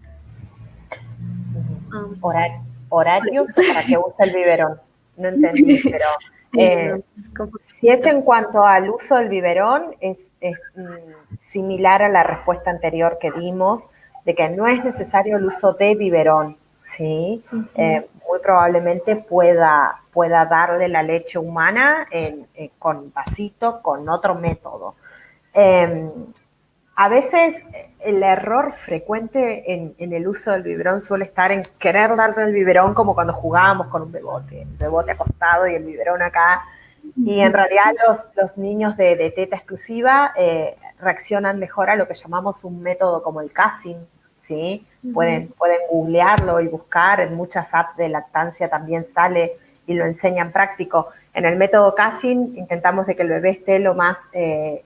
Um, Hora- ¿Horarios o para qué usa el biberón? No entendí, pero sí, no, es si es complicado. en cuanto al uso del biberón, similar a la respuesta anterior que dimos, de que no es necesario el uso de biberón, ¿sí? Uh-huh. Muy probablemente pueda darle la leche humana con vasito, con otro método. Eh, a veces el error frecuente en el uso del biberón suele estar en querer darle el biberón como cuando jugábamos con un bebote, el bebote acostado y el biberón acá. Y en realidad los niños de teta exclusiva reaccionan mejor a lo que llamamos un método como el casing, ¿sí? Uh-huh. Pueden googlearlo y buscar, en muchas apps de lactancia también sale y lo enseñan práctico. En el método casing intentamos de que el bebé esté lo más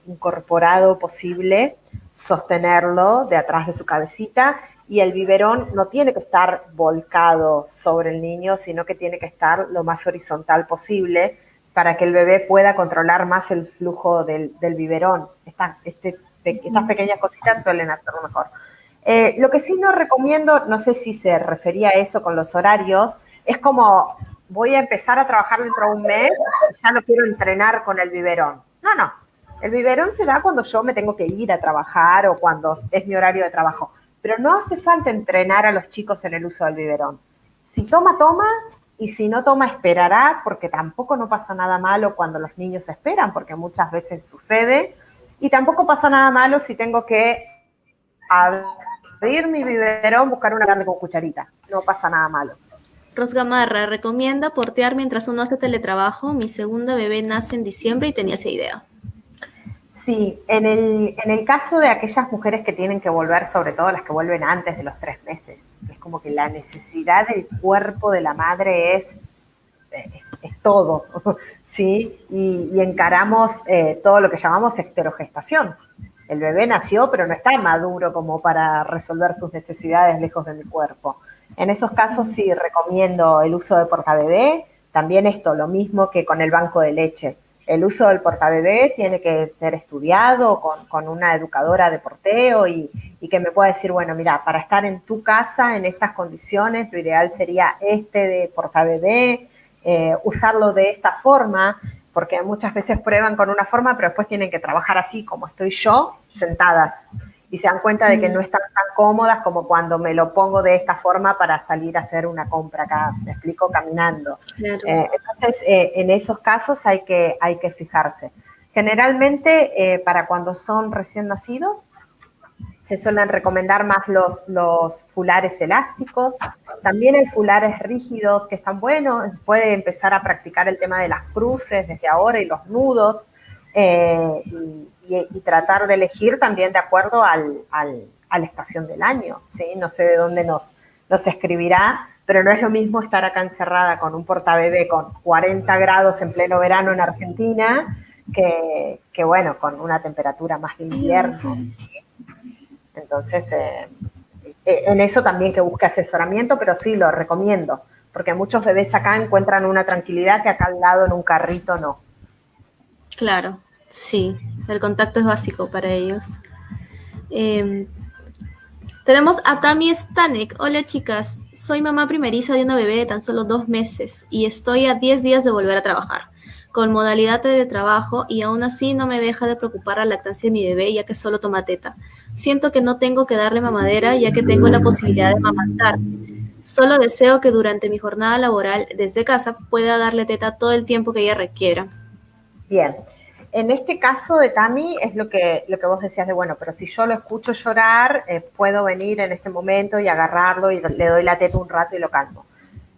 incorporado posible, sostenerlo de atrás de su cabecita y el biberón no tiene que estar volcado sobre el niño, sino que tiene que estar lo más horizontal posible para que el bebé pueda controlar más el flujo del biberón. Estas pequeñas cositas suelen hacerlo mejor. Lo que sí no recomiendo, no sé si se refería a eso con los horarios, es como voy a empezar a trabajar dentro de un mes y ya lo quiero entrenar con el biberón. No, no. El biberón se da cuando yo me tengo que ir a trabajar o cuando es mi horario de trabajo. Pero no hace falta entrenar a los chicos en el uso del biberón. Si toma, toma, y si no toma, esperará, porque tampoco no pasa nada malo cuando los niños esperan, porque muchas veces sucede. Y tampoco pasa nada malo si tengo que abrir mi biberón, buscar una carne con cucharita. No pasa nada malo. Rosgamarra recomienda portear mientras uno hace teletrabajo. Mi segunda bebé nace en diciembre y tenía esa idea. Sí, en el caso de aquellas mujeres que tienen que volver, sobre todo las que vuelven antes de los 3 meses, es como que la necesidad del cuerpo de la madre es todo, ¿sí? Y encaramos todo lo que llamamos esterogestación. El bebé nació, pero no está maduro como para resolver sus necesidades lejos de mi cuerpo. En esos casos sí recomiendo el uso de portabebé, también esto, lo mismo que con el banco de leche. El uso del portabebé tiene que ser estudiado con una educadora de porteo y que me pueda decir, bueno, mira, para estar en tu casa en estas condiciones, lo ideal sería este de portabebé, usarlo de esta forma, porque muchas veces prueban con una forma, pero después tienen que trabajar así como estoy yo, sentadas. Y se dan cuenta de que no están tan cómodas como cuando me lo pongo de esta forma para salir a hacer una compra acá, me explico, caminando. Claro. Entonces, en esos casos hay que fijarse. Generalmente, para cuando son recién nacidos, se suelen recomendar más los fulares elásticos. También hay fulares rígidos que están buenos. Puede empezar a practicar el tema de las cruces desde ahora y los nudos. Y tratar de elegir también de acuerdo a la estación del año. ¿Sí? No sé de dónde nos escribirá, pero no es lo mismo estar acá encerrada con un portabebé con 40 grados en pleno verano en Argentina que bueno, con una temperatura más de invierno. ¿Sí? Entonces, en eso también que busque asesoramiento, pero sí lo recomiendo, porque muchos bebés acá encuentran una tranquilidad que acá al lado en un carrito no. Claro, sí, el contacto es básico para ellos. Eh, Tenemos a Tami Stanek. Hola chicas, soy mamá primeriza de una bebé de tan solo 2 meses y estoy a 10 días de volver a trabajar, con modalidad de trabajo y aún así no me deja de preocupar la lactancia de mi bebé ya que solo toma teta. Siento que no tengo que darle mamadera ya que tengo la posibilidad de amamantar. Solo deseo que durante mi jornada laboral desde casa pueda darle teta todo el tiempo que ella requiera. Bien. En este caso de Tami es lo que vos decías de, bueno, pero si yo lo escucho llorar, puedo venir en este momento y agarrarlo y le doy la teta un rato y lo calmo.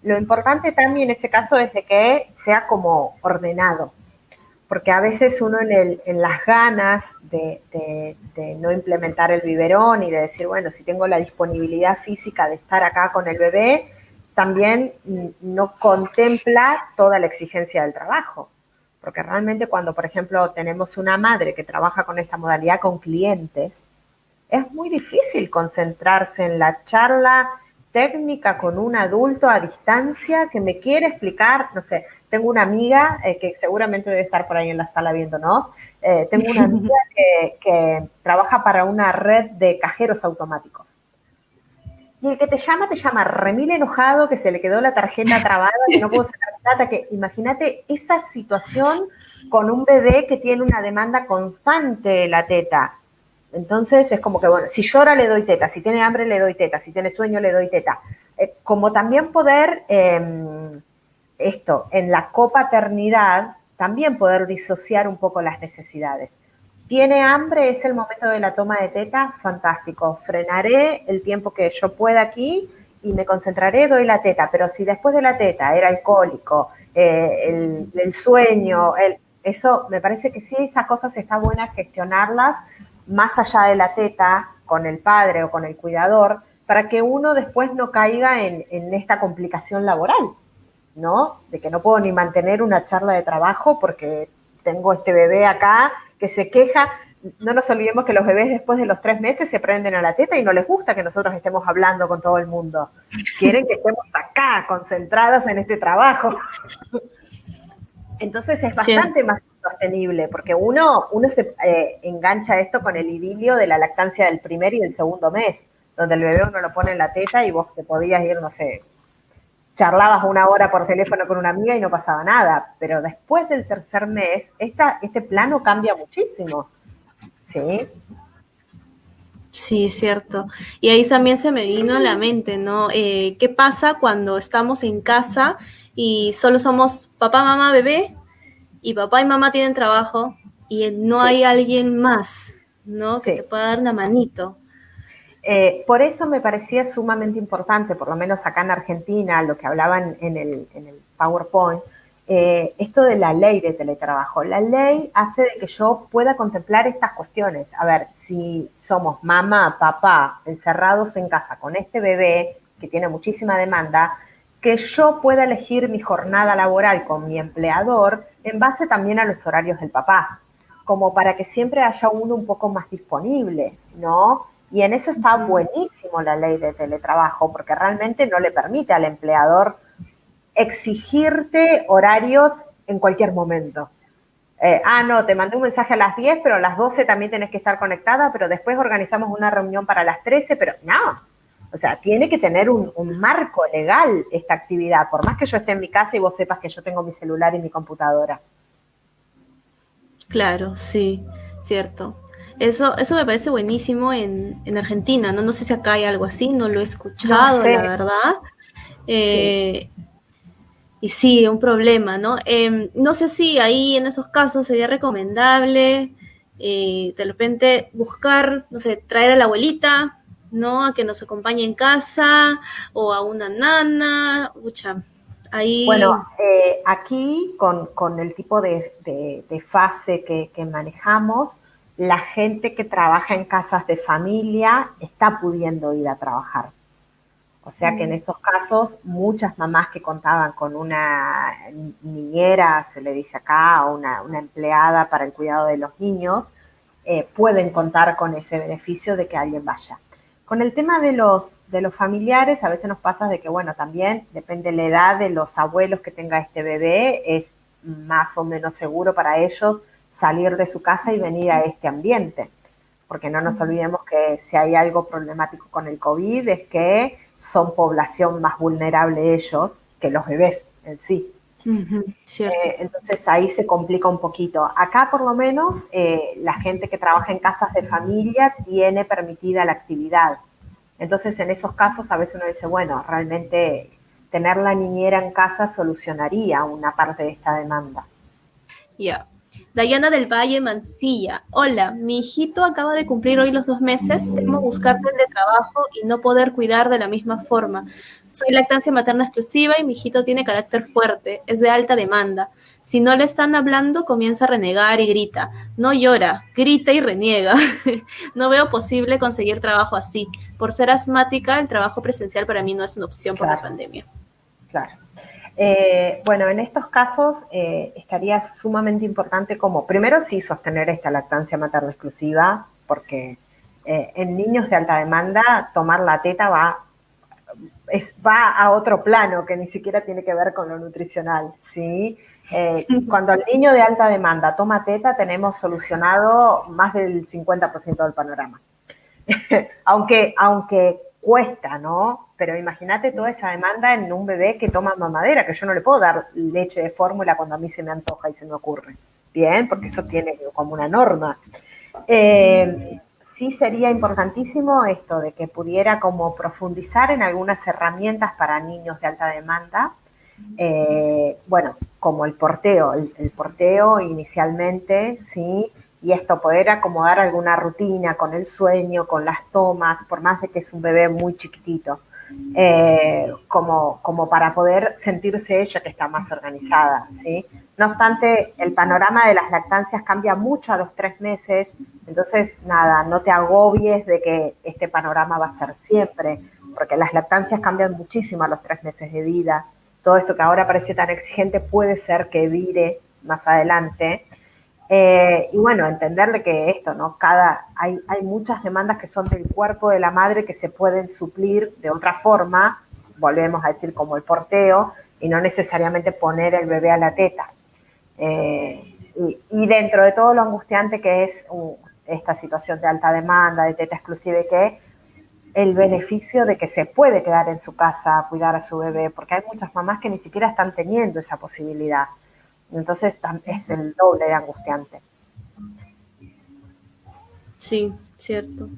Lo importante también en ese caso es de que sea como ordenado, porque a veces uno en las ganas de no implementar el biberón y de decir, bueno, si tengo la disponibilidad física de estar acá con el bebé, también no contempla toda la exigencia del trabajo. Porque realmente cuando, por ejemplo, tenemos una madre que trabaja con esta modalidad con clientes, es muy difícil concentrarse en la charla técnica con un adulto a distancia que me quiere explicar, no sé, tengo una amiga que seguramente debe estar por ahí en la sala viéndonos, tengo una amiga que trabaja para una red de cajeros automáticos. Y el que te llama remil enojado, que se le quedó la tarjeta trabada, que no puedo sacar plata, que imagínate esa situación con un bebé que tiene una demanda constante de la teta. Entonces es como que, bueno, si llora le doy teta, si tiene hambre le doy teta, si tiene sueño le doy teta. Como también poder, en la copaternidad, también poder disociar un poco las necesidades. ¿Tiene hambre? ¿Es el momento de la toma de teta? Fantástico. Frenaré el tiempo que yo pueda aquí y me concentraré, doy la teta. Pero si después de la teta era alcohólico, el sueño, eso me parece que sí, esas cosas está buena gestionarlas más allá de la teta con el padre o con el cuidador para que uno después no caiga en esta complicación laboral, ¿no? De que no puedo ni mantener una charla de trabajo porque tengo este bebé acá que se queja. No nos olvidemos que los bebés después de los 3 meses se prenden a la teta y no les gusta que nosotros estemos hablando con todo el mundo. Quieren que estemos acá, concentradas en este trabajo. Entonces es Cierto. bastante más sostenible, porque uno se engancha esto con el idilio de la lactancia del primer y del segundo mes, donde el bebé uno lo pone en la teta y vos te podías ir, no sé, charlabas 1 hora por teléfono con una amiga y no pasaba nada, pero después del tercer mes, este plano cambia muchísimo, ¿sí? Sí, cierto. Y ahí también se me vino a la mente, ¿no? ¿Qué pasa cuando estamos en casa y solo somos papá, mamá, bebé, y papá y mamá tienen trabajo y no Sí, hay alguien más, ¿no? Que te sí. pueda dar una manito? Por eso me parecía sumamente importante, por lo menos acá en Argentina, lo que hablaban en el PowerPoint, esto de la ley de teletrabajo. La ley hace de que yo pueda contemplar estas cuestiones. A ver, si somos mamá, papá, encerrados en casa con este bebé que tiene muchísima demanda, que yo pueda elegir mi jornada laboral con mi empleador en base también a los horarios del papá, como para que siempre haya uno un poco más disponible, ¿no? Y en eso está buenísimo la ley de teletrabajo, porque realmente no le permite al empleador exigirte horarios en cualquier momento. No, te mandé un mensaje a las 10, pero a las 12 también tenés que estar conectada, pero después organizamos una reunión para las 13, pero no. O sea, tiene que tener un marco legal esta actividad, por más que yo esté en mi casa y vos sepas que yo tengo mi celular y mi computadora. Claro, sí, cierto. Eso me parece buenísimo en Argentina, ¿no? No sé si acá hay algo así, no lo he No escuchado, sé, la verdad. sí. Eh, y sí, un problema, ¿no? No sé si ahí en esos casos sería recomendable de repente buscar, no sé, traer a la abuelita, ¿no? A que nos acompañe en casa o a una nana, pucha, Bueno, ahí, aquí con el tipo de fase que manejamos, la gente que trabaja en casas de familia está pudiendo ir a trabajar. O sea que en esos casos, muchas mamás que contaban con una niñera, se le dice acá, o una empleada para el cuidado de los niños, pueden contar con ese beneficio de que alguien vaya. Con el tema de los familiares, a veces nos pasa de que, bueno, también depende de la edad de los abuelos que tenga este bebé, es más o menos seguro para ellos salir de su casa y venir a este ambiente. Porque no nos olvidemos que si hay algo problemático con el COVID es que son población más vulnerable ellos que los bebés en sí. cierto. Entonces ahí se complica un poquito. Acá por lo menos la gente que trabaja en casas de familia tiene permitida la actividad. Entonces en esos casos a veces uno dice, bueno, realmente tener la niñera en casa solucionaría una parte de esta demanda. Ya. Dayana del Valle Mancilla. Hola, mi hijito acaba de cumplir hoy los 2 meses. Temo buscar teletrabajo y no poder cuidar de la misma forma. Soy lactancia materna exclusiva y mi hijito tiene carácter fuerte. Es de alta demanda. Si no le están hablando, comienza a renegar y grita. No llora, grita y reniega. No veo posible conseguir trabajo así. Por ser asmática, el trabajo presencial para mí no es una opción por la Claro, pandemia. claro. Bueno, en estos casos estaría sumamente importante como, primero sí, sostener esta lactancia materna exclusiva, porque en niños de alta demanda tomar la teta va a otro plano que ni siquiera tiene que ver con lo nutricional, ¿sí? Cuando el niño de alta demanda toma teta, tenemos solucionado más del 50% del panorama. aunque cuesta, ¿no? Pero imagínate toda esa demanda en un bebé que toma mamadera, que yo no le puedo dar leche de fórmula cuando a mí se me antoja y se me ocurre. Bien, porque eso tiene como una norma. Sí sería importantísimo esto de que pudiera como profundizar en algunas herramientas para niños de alta demanda, bueno, como el porteo, el porteo inicialmente, ¿sí? Y esto, poder acomodar alguna rutina con el sueño, con las tomas, por más de que es un bebé muy chiquitito, como para poder sentirse ella que está más organizada, ¿sí? No obstante, el panorama de las lactancias cambia mucho a los 3 meses, entonces, nada, no te agobies de que este panorama va a ser siempre, porque las lactancias cambian muchísimo a los 3 meses de vida. Todo esto que ahora parece tan exigente puede ser que vire más adelante. Y bueno, entenderle que esto, ¿no? Hay muchas demandas que son del cuerpo de la madre que se pueden suplir de otra forma, volvemos a decir como el porteo, y no necesariamente poner el bebé a la teta. Y dentro de todo lo angustiante que es esta situación de alta demanda, de teta exclusiva, que el beneficio de que se puede quedar en su casa a cuidar a su bebé, porque hay muchas mamás que ni siquiera están teniendo esa posibilidad. Entonces es el doble de angustiante. Sí, cierto.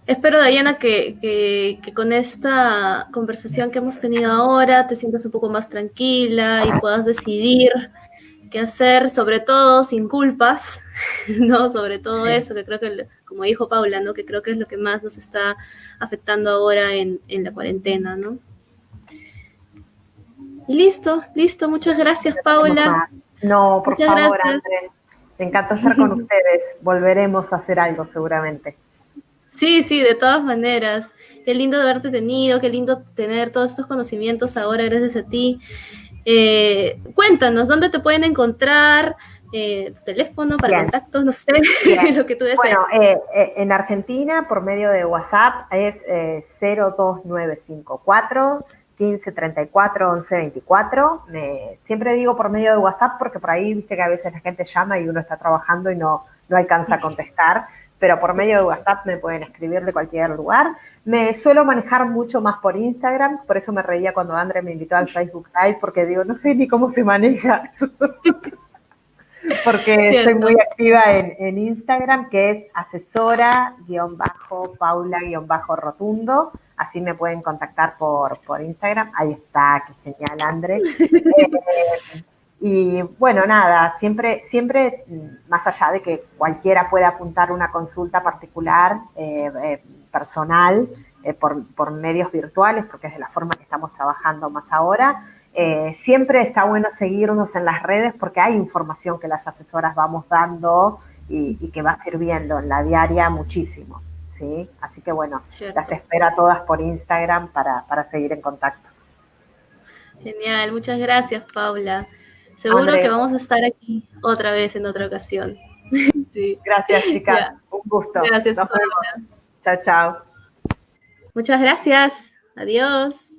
Espero, Diana, que con esta conversación que hemos tenido ahora te sientas un poco más tranquila y puedas decidir qué hacer, sobre todo sin culpas, ¿no? Sobre todo Sí. eso, que creo que, como dijo Paula, ¿no? Que creo que es lo que más nos está afectando ahora en la cuarentena, ¿no? Y listo, listo. Muchas gracias, No tenemos Paula. más. No, por Muchas favor, gracias. Andrés. Me encanta estar con ustedes. Volveremos a hacer algo seguramente. Sí, sí, de todas maneras. Qué lindo haberte tenido, qué lindo tener todos estos conocimientos ahora gracias a ti. Cuéntanos, ¿dónde te pueden encontrar? Tu teléfono para Bien, contactos, no sé, bien. lo que tú desees. Bueno, en Argentina, por medio de WhatsApp, es 02954 1534 1124. Siempre digo por medio de WhatsApp porque por ahí, viste que a veces la gente llama y uno está trabajando y no alcanza a contestar, pero por medio de WhatsApp me pueden escribir de cualquier lugar. Me suelo manejar mucho más por Instagram, por eso me reía cuando André me invitó al Facebook Live, porque digo, no sé ni cómo se maneja. Porque soy muy Cierto. activa en Instagram, que es asesora-paula-rotundo. Así me pueden contactar por Instagram. Ahí está, qué genial, André. Y bueno, nada, siempre, más allá de que cualquiera pueda apuntar una consulta particular, personal, por medios virtuales, porque es de la forma que estamos trabajando más ahora, siempre está bueno seguirnos en las redes porque hay información que las asesoras vamos dando y que va sirviendo en la diaria muchísimo, ¿sí? Así que bueno, las Cierto. espero a todas por Instagram para seguir en contacto. Genial, muchas gracias, Paula. Seguro que André, vamos a estar aquí otra vez en otra ocasión. Sí, gracias chicas, ya. un gusto. Gracias, Nos vemos. Paula. Chao, chao. Muchas gracias. Adiós.